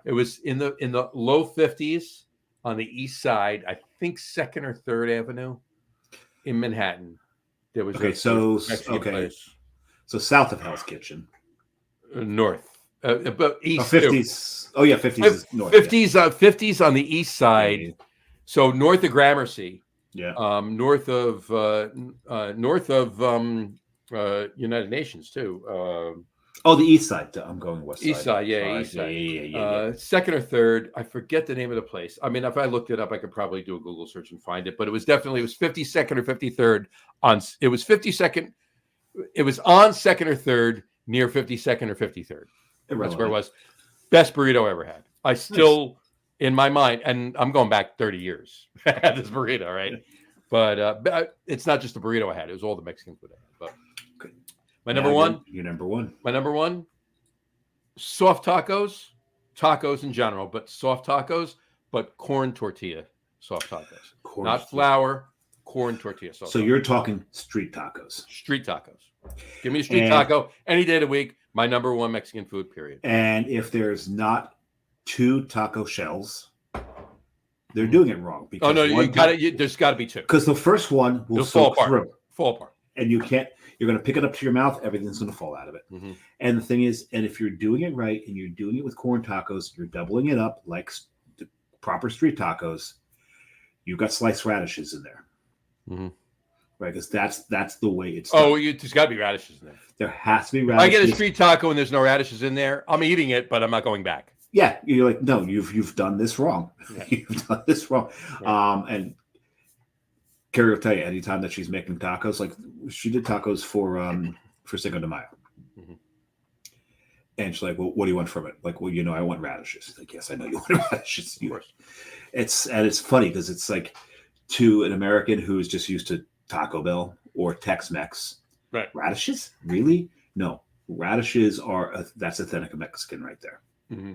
It was in the low 50s on the east side. I think 2nd or 3rd Avenue in Manhattan. There was place. So south of Hell's Kitchen, north. But east. 50s. Oh yeah, 50s is north. 50s on the east side. Yeah. So north of Gramercy. Yeah. North of United Nations too. The east side. I'm going west side. East side, yeah, east side. Yeah. 2nd or 3rd. I forget the name of the place. I mean, if I looked it up, I could probably do a Google search and find it. But it was 52nd or 53rd on. It was 52nd. It was on 2nd or 3rd near 52nd or 53rd. That's where it was. Best burrito I ever had. I still, in my mind, and I'm going back 30 years, I had this burrito, right? But it's not just the burrito I had. It was all the Mexican food I had. But my number one. Your number one. My number 1, soft tacos in general, but soft tacos, but corn tortilla soft tacos. Not flour, corn tortilla soft. So you're talking street tacos. Street tacos. Give me a street taco any day of the week. My number 1 Mexican food, period. And if there's not 2 taco shells, they're doing it wrong. Because there's got to be 2. Because the first one will soak through. Fall apart. And you're going to pick it up to your mouth, everything's going to fall out of it. Mm-hmm. And the thing is, and if you're doing it right and you're doing it with corn tacos, you're doubling it up like the proper street tacos, you've got sliced radishes in there. Mm-hmm. Right, because that's the way it's done. Oh, there's got to be radishes in there. There has to be radishes. I get a street taco and there's no radishes in there. I'm eating it, but I'm not going back. Yeah, you're like, no, you've done this wrong. Yeah. You've done this wrong. Yeah. And Carrie will tell you, anytime that she's making tacos, like she did tacos for Cinco de Mayo. Mm-hmm. And she's like, well, what do you want from it? Like, well, I want radishes. Like, yes, I know you want radishes. Of course. It's funny because it's like to an American who's just used to Taco Bell or Tex-Mex. Right. Radishes? Really? No. Radishes that's authentic Mexican right there. Mm-hmm.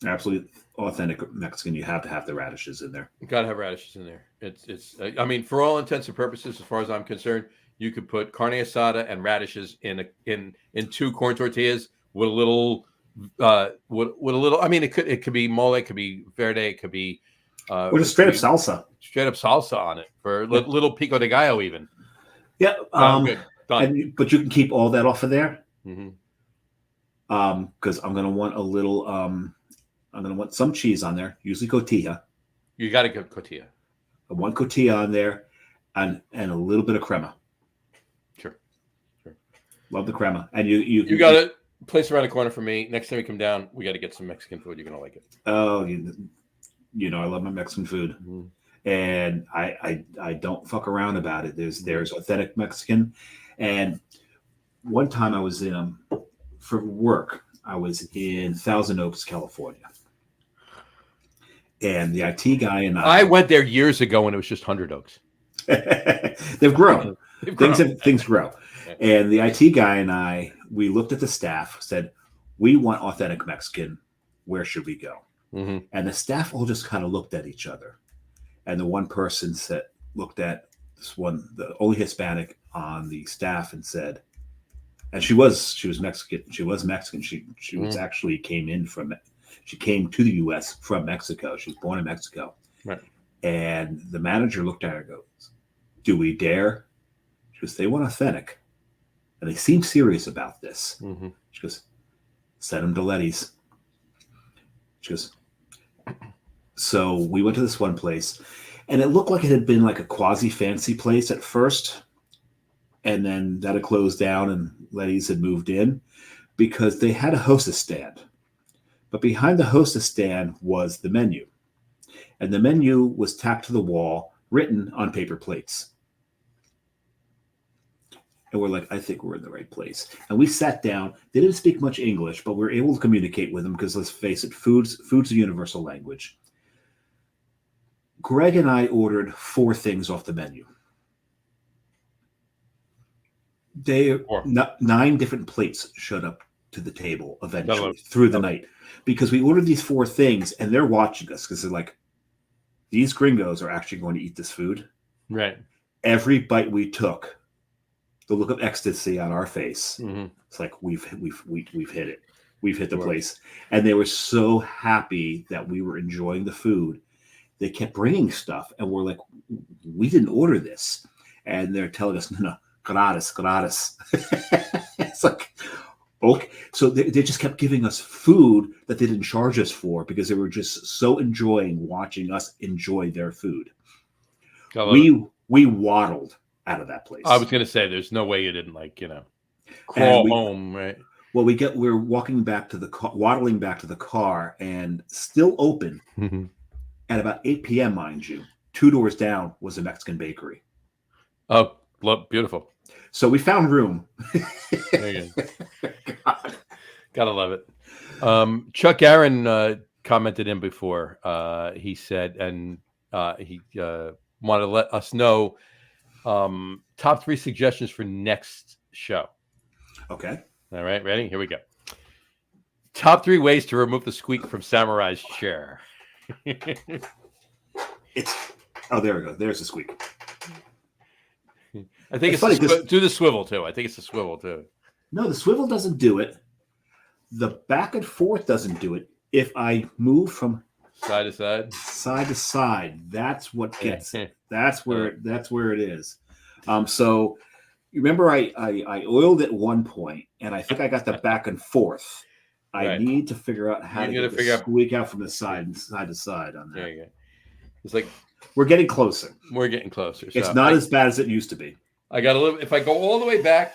Absolutely authentic Mexican. You have to have the radishes in there. You gotta have radishes in there. It's. I mean, for all intents and purposes, as far as I'm concerned, you could put carne asada and radishes in 2 corn tortillas with a little with a little. I mean, it could be mole, it could be verde, it could be Or just straight up salsa. Straight up salsa on it for little pico de gallo even. Yeah. Good. Done. But you can keep all that off of there. Mm-hmm. Because I'm gonna want a little. I'm gonna want some cheese on there. Usually cotija. You got to get cotija. I want cotija on there, and a little bit of crema. Sure. Love the crema, and you got a place around the corner for me. Next time we come down, we got to get some Mexican food. You're gonna like it. Oh, you know I love my Mexican food, and I don't fuck around about it. There's authentic Mexican, and one time I was in for work. I was in Thousand Oaks, California. And the IT guy and I went there years ago when it was just 100 Oaks. They've grown. Things grow. And the IT guy and I, we looked at the staff, said, we want authentic Mexican. Where should we go? Mm-hmm. And the staff all just kind of looked at each other. And the one person looked at this one, the only Hispanic on the staff, and said, and she was Mexican. She was Mexican. She was actually she came to the U.S. from Mexico. She was born in Mexico. Right. And the manager looked at her and goes, do we dare? She goes, they want authentic. And they seem serious about this. Mm-hmm. She goes, send them to Letty's. She goes, so we went to this one place, and it looked like it had been like a quasi-fancy place at first. And then that had closed down, and Letty's had moved in because they had a hostess stand. But behind the hostess stand was the menu. And the menu was tacked to the wall, written on paper plates. And we're like, I think we're in the right place. And we sat down. They didn't speak much English, but we were able to communicate with them because, let's face it, food's a universal language. Greg and I ordered 4 things off the menu. 9 different plates showed up to the table eventually through the night, because we ordered these 4 things, and they're watching us because they're like, these gringos are actually going to eat this food. Right. Every bite we took, the look of ecstasy on our face. Mm-hmm. It's like we've hit it. We've hit the place, and they were so happy that we were enjoying the food. They kept bringing stuff, and we're like, we didn't order this, and they're telling us, no. Gratis. It's like, okay. So they just kept giving us food that they didn't charge us for because they were just so enjoying watching us enjoy their food. We waddled out of that place. I was going to say, there's no way you didn't crawl home, right? Well, we're walking back to the car, waddling back to the car, and still open at about 8 p.m., mind you. 2 doors down was a Mexican bakery. Oh, beautiful. So we found room. There you go. Gotta love it. Chuck Aaron commented in before. He said, and he wanted to let us know top 3 suggestions for next show. Okay. All right, ready? Here we go. Top 3 ways to remove the squeak from Samurai's chair. There we go. There's the squeak. I think it's funny. Do the swivel too. I think it's the swivel too. No, the swivel doesn't do it. The back and forth doesn't do it. If I move from side to side, that's what gets it. That's where it is. So you remember I oiled at one point, and I think I got the back and forth. I need to figure out how to get the squeak out from the side to side on that. There you go. It's like we're getting closer. So it's not as bad as it used to be. I got a little. If I go all the way back,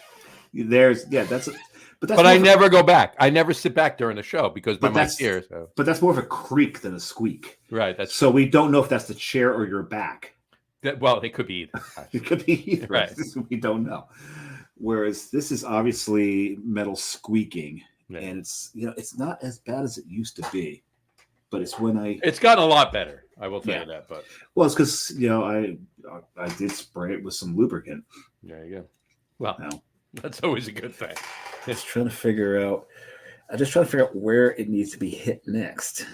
but I never go back. I never sit back during the show because my ears. So. But that's more of a creak than a squeak. Right. So we don't know if that's the chair or your back. Well, it could be either. It could be either. Right. We don't know. Whereas this is obviously metal squeaking, and it's not as bad as it used to be. but it's when It's gotten a lot better. I will tell you that. But it's because I did spray it with some lubricant. there you go. Well, Now, that's always a good thing. just trying to figure out. I'm just trying to figure out where it needs to be hit next.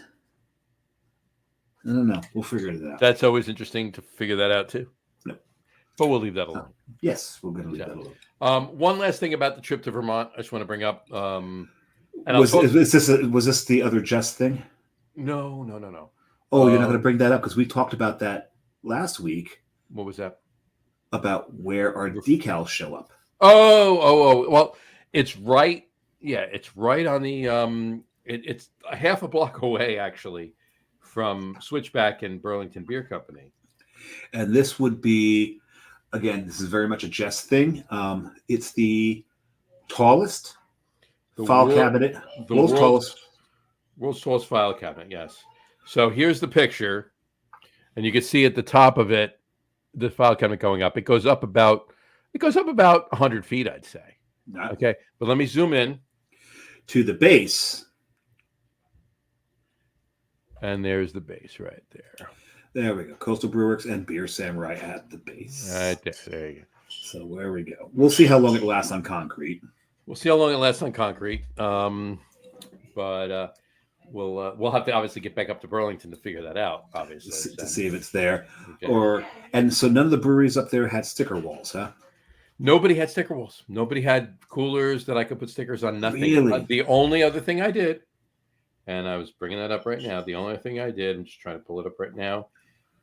I don't know. We'll figure it out. That's always interesting to figure that out too. No. But we'll leave that alone. Yes, we're going to leave that alone. One last thing about the trip to Vermont, I just want to bring up. Was this the other Jess thing? No. Oh, you're not going to bring that up because we talked about that last week. What was that? About where our decals show up. Oh. Well, it's right. Yeah, it's right on the. It's a half a block away, actually, from Switchback and Burlington Beer Company. And this would be, again, this is very much a Jess thing. It's the tallest file cabinet. The world's tallest file cabinet, yes. So here's the picture, and you can see at the top of it, the file cabinet going up. It goes up about 100 feet, I'd say. Okay, but let me zoom in to the base. And there's the base right there. There we go. Coastal Brewworks and Beer Samurai at the base. Right there. There you go. So there we go. We'll see how long it lasts on concrete. We'll see how long it lasts on concrete. But we'll have to obviously get back up to Burlington to figure that out, obviously. To see if it's there. Okay. And so none of the breweries up there had sticker walls, huh? Nobody had sticker walls. Nobody had coolers that I could put stickers on. Nothing. Really? The only other thing I did, and I was bringing that up right now, the only thing I did, I'm just trying to pull it up right now,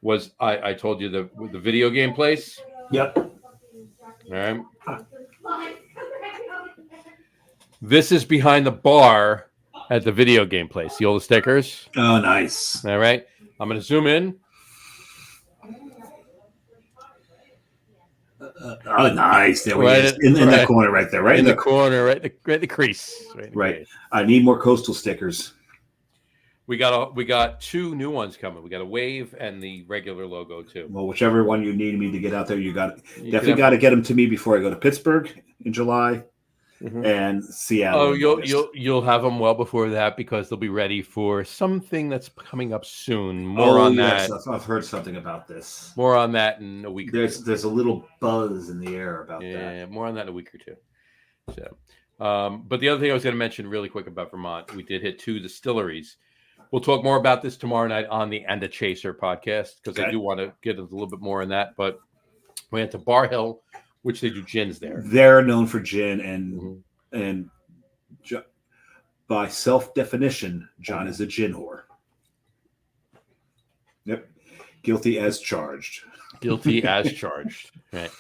was I told you the video game place. Yep. All right. This is behind the bar at the video game place. See all the stickers? Oh, nice. All right. I'm going to zoom in. Oh, nice. There we go. In that corner right there. Right in the corner, right in the crease. Right. I need more coastal stickers. We got two new ones coming. We got a wave and the regular logo too. Well, whichever one you need me to get out there, you definitely got to get them to me before I go to Pittsburgh in July and Seattle. Oh, you'll have them well before that because they'll be ready for something that's coming up soon. More on that. I've heard something about this. More on that in a week. There's a little buzz in the air about that. Yeah, more on that in a week or two. So, but the other thing I was going to mention really quick about Vermont, we did hit 2 distilleries. We'll talk more about this tomorrow night on the And a Chaser podcast because I do want to get a little bit more in that. But we went to Bar Hill, which they do gins there. They're known for gin, and by self-definition, John is a gin whore. Yep, guilty as charged. Guilty as charged. Right.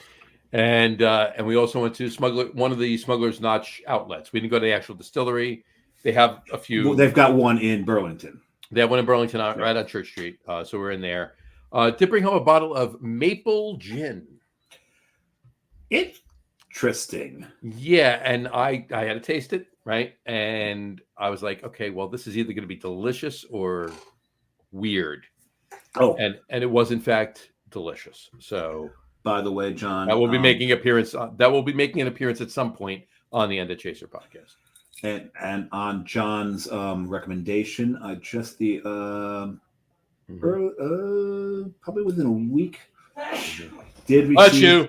And we also went to one of the Smuggler's Notch outlets. We didn't go to the actual distillery. They have a few. Well, they've got one in Burlington. They have one in Burlington, right on Church Street. So we're in there. Did bring home a bottle of maple gin. Interesting. Yeah, and I had to taste it, right? And I was like, okay, well, this is either going to be delicious or weird. Oh, and it was in fact delicious. So, by the way, John, that will be making an appearance at some point on the End of Chaser podcast. And on John's recommendation, probably within a week, did receive. Bless you.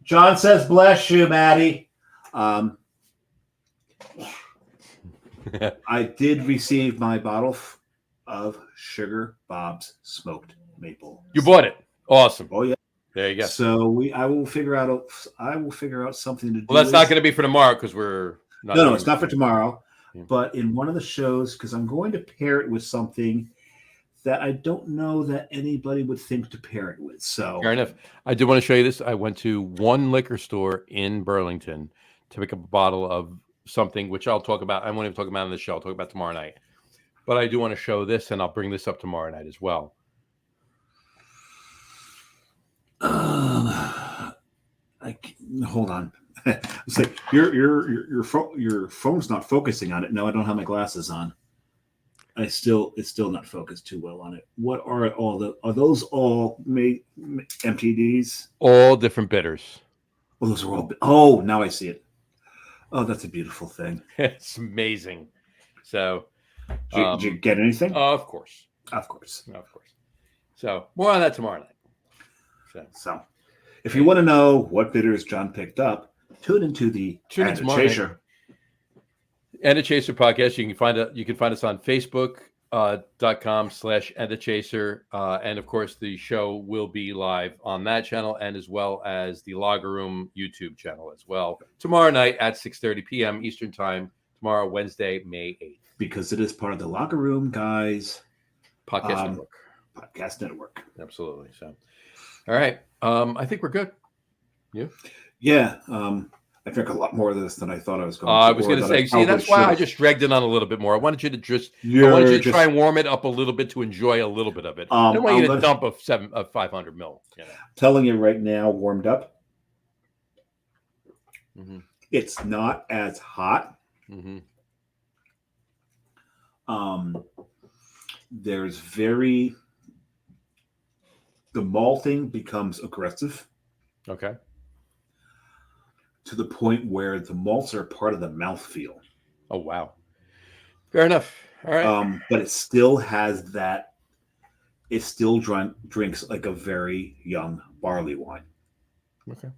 John says, "Bless you, Maddie." I did receive my bottle of Sugar Bob's smoked maple. You bought it. Awesome. Oh yeah. There you go. So I will figure out something to do. Well, that's not going to be for tomorrow because we're not. No, it's not for tomorrow. Yeah. But in one of the shows, because I'm going to pair it with something that I don't know that anybody would think to pair it with. So fair enough. I did want to show you this. I went to one liquor store in Burlington to pick up a bottle of something, which I'll talk about. I won't even talk about on the show. I'll talk about tomorrow night. But I do want to show this, and I'll bring this up tomorrow night as well. Hold on. It's like your phone's not focusing on it. No, I don't have my glasses on. It's still not focused too well on it. What are those all MTDs? All different bitters. Oh, those are all. Oh, now I see it. Oh, that's a beautiful thing. It's amazing. So, Did you get anything? Of course. Of course. Of course. So more on that tomorrow night. So if you want to know what bitters John picked up, tune into the Chaser. And a Chaser podcast. You can find us on Facebook.com/andthechaser. And of course, the show will be live on that channel and as well as the Logger Room YouTube channel as well. Tomorrow night at 6:30 p.m. Eastern Time. Tomorrow, Wednesday, May 8th. Because it is part of the Logger Room, guys. Podcast Network. Absolutely. So, all right. I think we're good. You? Yeah. I drank a lot more of this than I thought I was going to. I was going to say, see, that's why I just dragged it on a little bit more. I wanted you to try and warm it up a little bit to enjoy a little bit of it. I don't want you to dump a 500 mil. You know? Telling you right now, warmed up. Mm-hmm. It's not as hot. Mm-hmm. The malting becomes aggressive. Okay. To the point where the malts are part of the mouthfeel. Oh, wow. Fair enough. All right. But it still has that. It still drinks like a very young barley wine. Okay.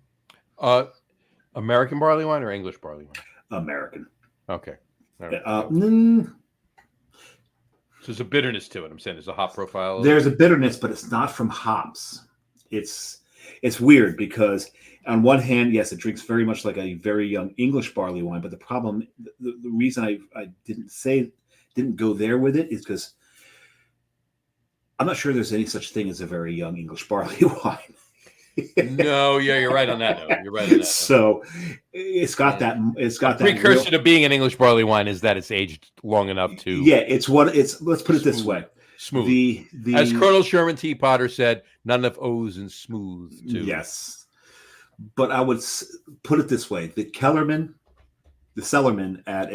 American barley wine or English barley wine? American. Okay. All right. So there's a bitterness to it. I'm saying there's a hop profile. There's a bitterness, but it's not from hops. It's weird because on one hand, yes, it drinks very much like a very young English barley wine. But the problem, the reason I didn't go there with it is because I'm not sure there's any such thing as a very young English barley wine. No, yeah, you're right on that note. You're right on that. So it's got that. It's got that precursor to being an English barley wine is that it's aged long enough to. Yeah, it's what it's. Let's put it this way. Smooth. As Colonel Sherman T. Potter said, not enough O's and smooth. Too. Yes, but I would put it this way: the Cellarman at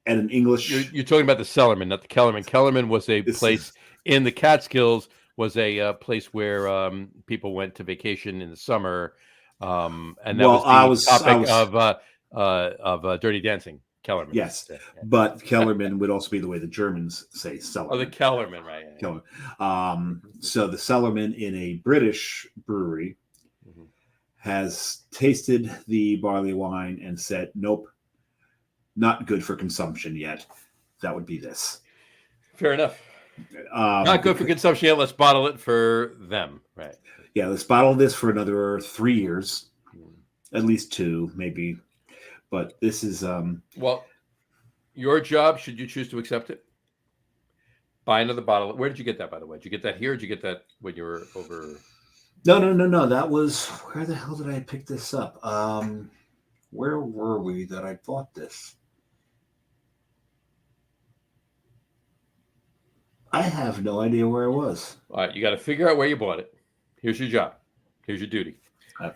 an English. You're talking about the Cellarman, not the Kellerman. Kellerman was a place in the Catskills. Was a place where people went to vacation in the summer, and that was the topic of Dirty Dancing. Kellerman. Yes, yeah. But Kellerman would also be the way the Germans say Cellarman. Oh, the Kellerman, right? Yeah. Kellerman. So the Cellarman in a British brewery has tasted the barley wine and said, "Nope, not good for consumption yet." That would be this. Fair enough. Not good for consumption yet. Let's bottle it for them, right? Yeah, let's bottle this for another 3 years, at least 2, maybe. But this is well, your job. Should you choose to accept it, buy another bottle. Where did you get that, by the way? Did you get that here? Or did you get that when you were over? No. That was where the hell did I pick this up? Where were we that I bought this? I have no idea where I was. All right, you got to figure out where you bought it. Here's your job. Here's your duty. All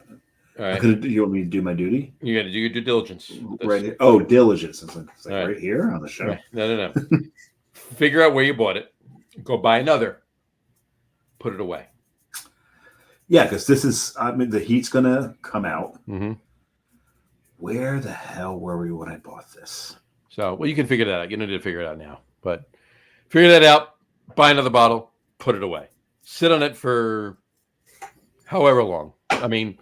right. You want me to do my duty? You got to do your due diligence. Right here. Oh, diligence. It's like right here on the show. Right. No. Figure out where you bought it. Go buy another. Put it away. Yeah, because this is, the heat's going to come out. Mm-hmm. Where the hell were we when I bought this? So, well, you can figure that out. You don't need to figure it out now. But figure that out. Buy another bottle. Put it away. Sit on it for however long. I mean,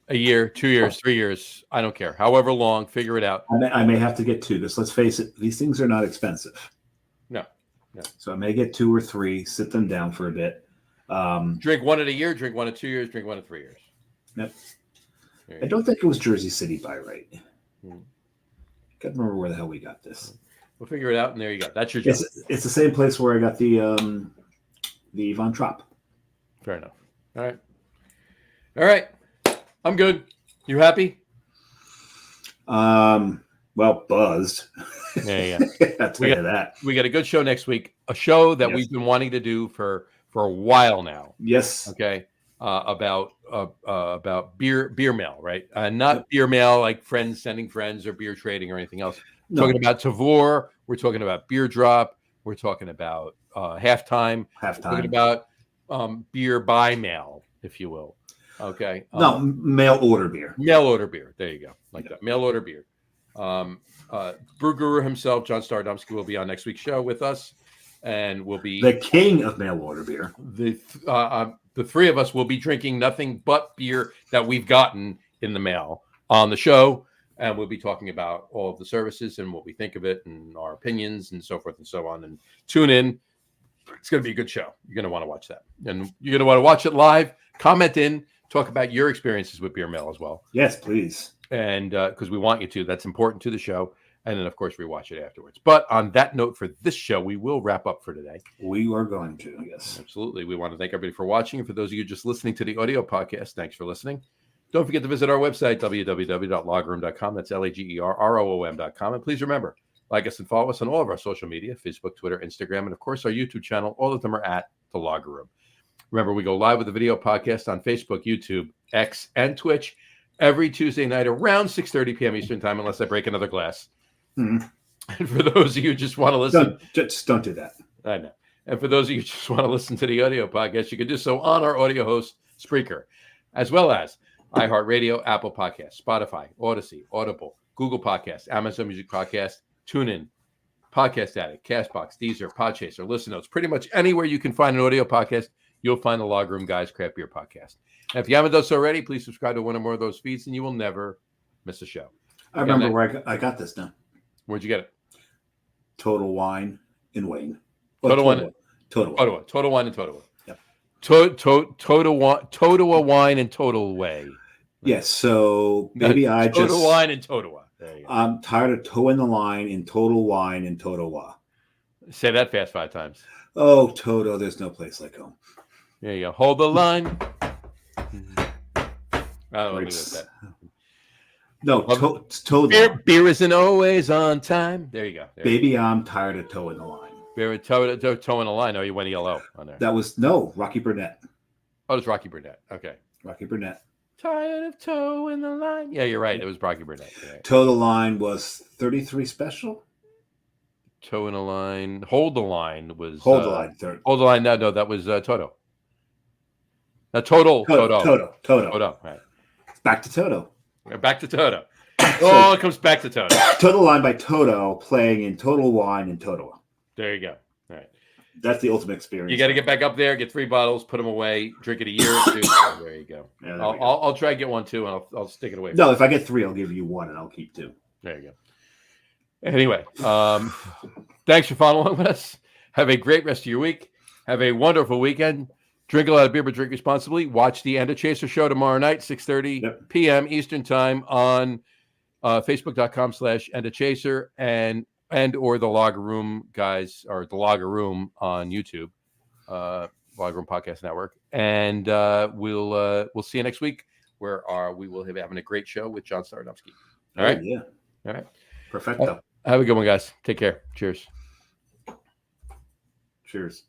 a year, 2 years, 3 years. I don't care. However long, figure it out. I may have to get 2 because let's face it, these things are not expensive. No. So I may get 2 or 3, sit them down for a bit. Drink one in a year, drink one in 2 years, drink one in 3 years. Yep. I don't think it was Jersey City by right. Can't remember where the hell we got this. We'll figure it out, and there you go. That's your job. It's the same place where I got the Von Trapp. Fair enough. All right. I'm good. You happy? Well, buzzed. Yeah. I'll tell you that. We got a good show next week. A show that we've been wanting to do for a while now. Yes. Okay. About beer mail, right? Not beer mail like friends sending friends or beer trading or anything else. No. Talking about Tavor. We're talking about beer drop. We're talking about halftime. We're talking about beer by mail, if you will. Okay. No, mail order beer. Mail order beer. There you go. Like that. Mail order beer. Brew Guru himself, John Stardomsky, will be on next week's show with us, and we'll be the king of mail order beer. The three of us will be drinking nothing but beer that we've gotten in the mail on the show, and we'll be talking about all of the services and what we think of it and our opinions and so forth and so on. And tune in. It's going to be a good show. You're going to want to watch that, and you're going to want to watch it live. Comment in, talk about your experiences with beer mail as well. Yes, please. And because we want you to, that's important to the show. And then, of course, rewatch it afterwards. But on that note, for this show, we will wrap up for today. We are going to, yes. Absolutely. We want to thank everybody for watching. And for those of you just listening to the audio podcast, thanks for listening. Don't forget to visit our website, www.loggerroom.com. That's LAGERROOM.com. And please remember, like us and follow us on all of our social media, Facebook, Twitter, Instagram, and, of course, our YouTube channel. All of them are at The Logger Room. Remember, we go live with the video podcast on Facebook, YouTube, X, and Twitch every Tuesday night around 6:30 p.m. Eastern Time, unless I break another glass. Mm-hmm. And for those of you who just want to listen, don't do that. I know. And for those of you who just want to listen to the audio podcast, you can do so on our audio host, Spreaker, as well as iHeartRadio, Apple Podcasts, Spotify, Odyssey, Audible, Google Podcasts, Amazon Music Podcast, TuneIn, Podcast Addict, Castbox, Deezer, Podchaser, Listen Notes. Pretty much anywhere you can find an audio podcast, you'll find the Log Room Guys Craft Beer Podcast. And if you haven't done so already, please subscribe to one or more of those feeds, and you will never miss a show. I remember where I got this now. Where'd you get it? Total Wine in Wayne. Total Wine and Total Yep. Total Wine and Total Way. Yes. So maybe Total Wine and Totowa. There you go. I'm tired of towing the line in Total Wine and Totowa. Say that fast 5 times. Oh, Toto, there's no place like home. There you go. Hold the line. I don't know that. No, total. Beer isn't always on time. There you go. Baby, I'm tired of towing the line. Beer towing the line. Oh, you went yellow on there. That was Rocky Burnett. Oh, it's Rocky Burnett. Okay. Rocky Burnett. Tired of towing the line. Yeah, you're right. It was Rocky Burnett. Right. Tow the line was 33 special. Towing the line. Hold the line was. Hold the line. Hold the line. No, that was Toto. Toto. Right. Back to Toto. Back to Toto. It comes back to Toto. Total Line by Toto playing in Total Wine and Totowa. There you go. All right. That's the ultimate experience. You got to get back up there, get 3 bottles, put them away, drink it a year or 2. There you go. Yeah, I'll try to get 1 too, and I'll stick it away. No, if I get 3, I'll give you 1, and I'll keep 2. There you go. Anyway, thanks for following with us. Have a great rest of your week. Have a wonderful weekend. Drink a lot of beer, but drink responsibly. Watch the End of Chaser show tomorrow night, 6:30 p.m. Eastern Time on Facebook.com/End of Chaser and or the Logger Room Guys, or the Logger Room on YouTube, Logger Room Podcast Network. And we'll see you next week, where we will be having a great show with John Stardomsky. All right? Yeah. All right. Perfecto. Have a good one, guys. Take care. Cheers. Cheers.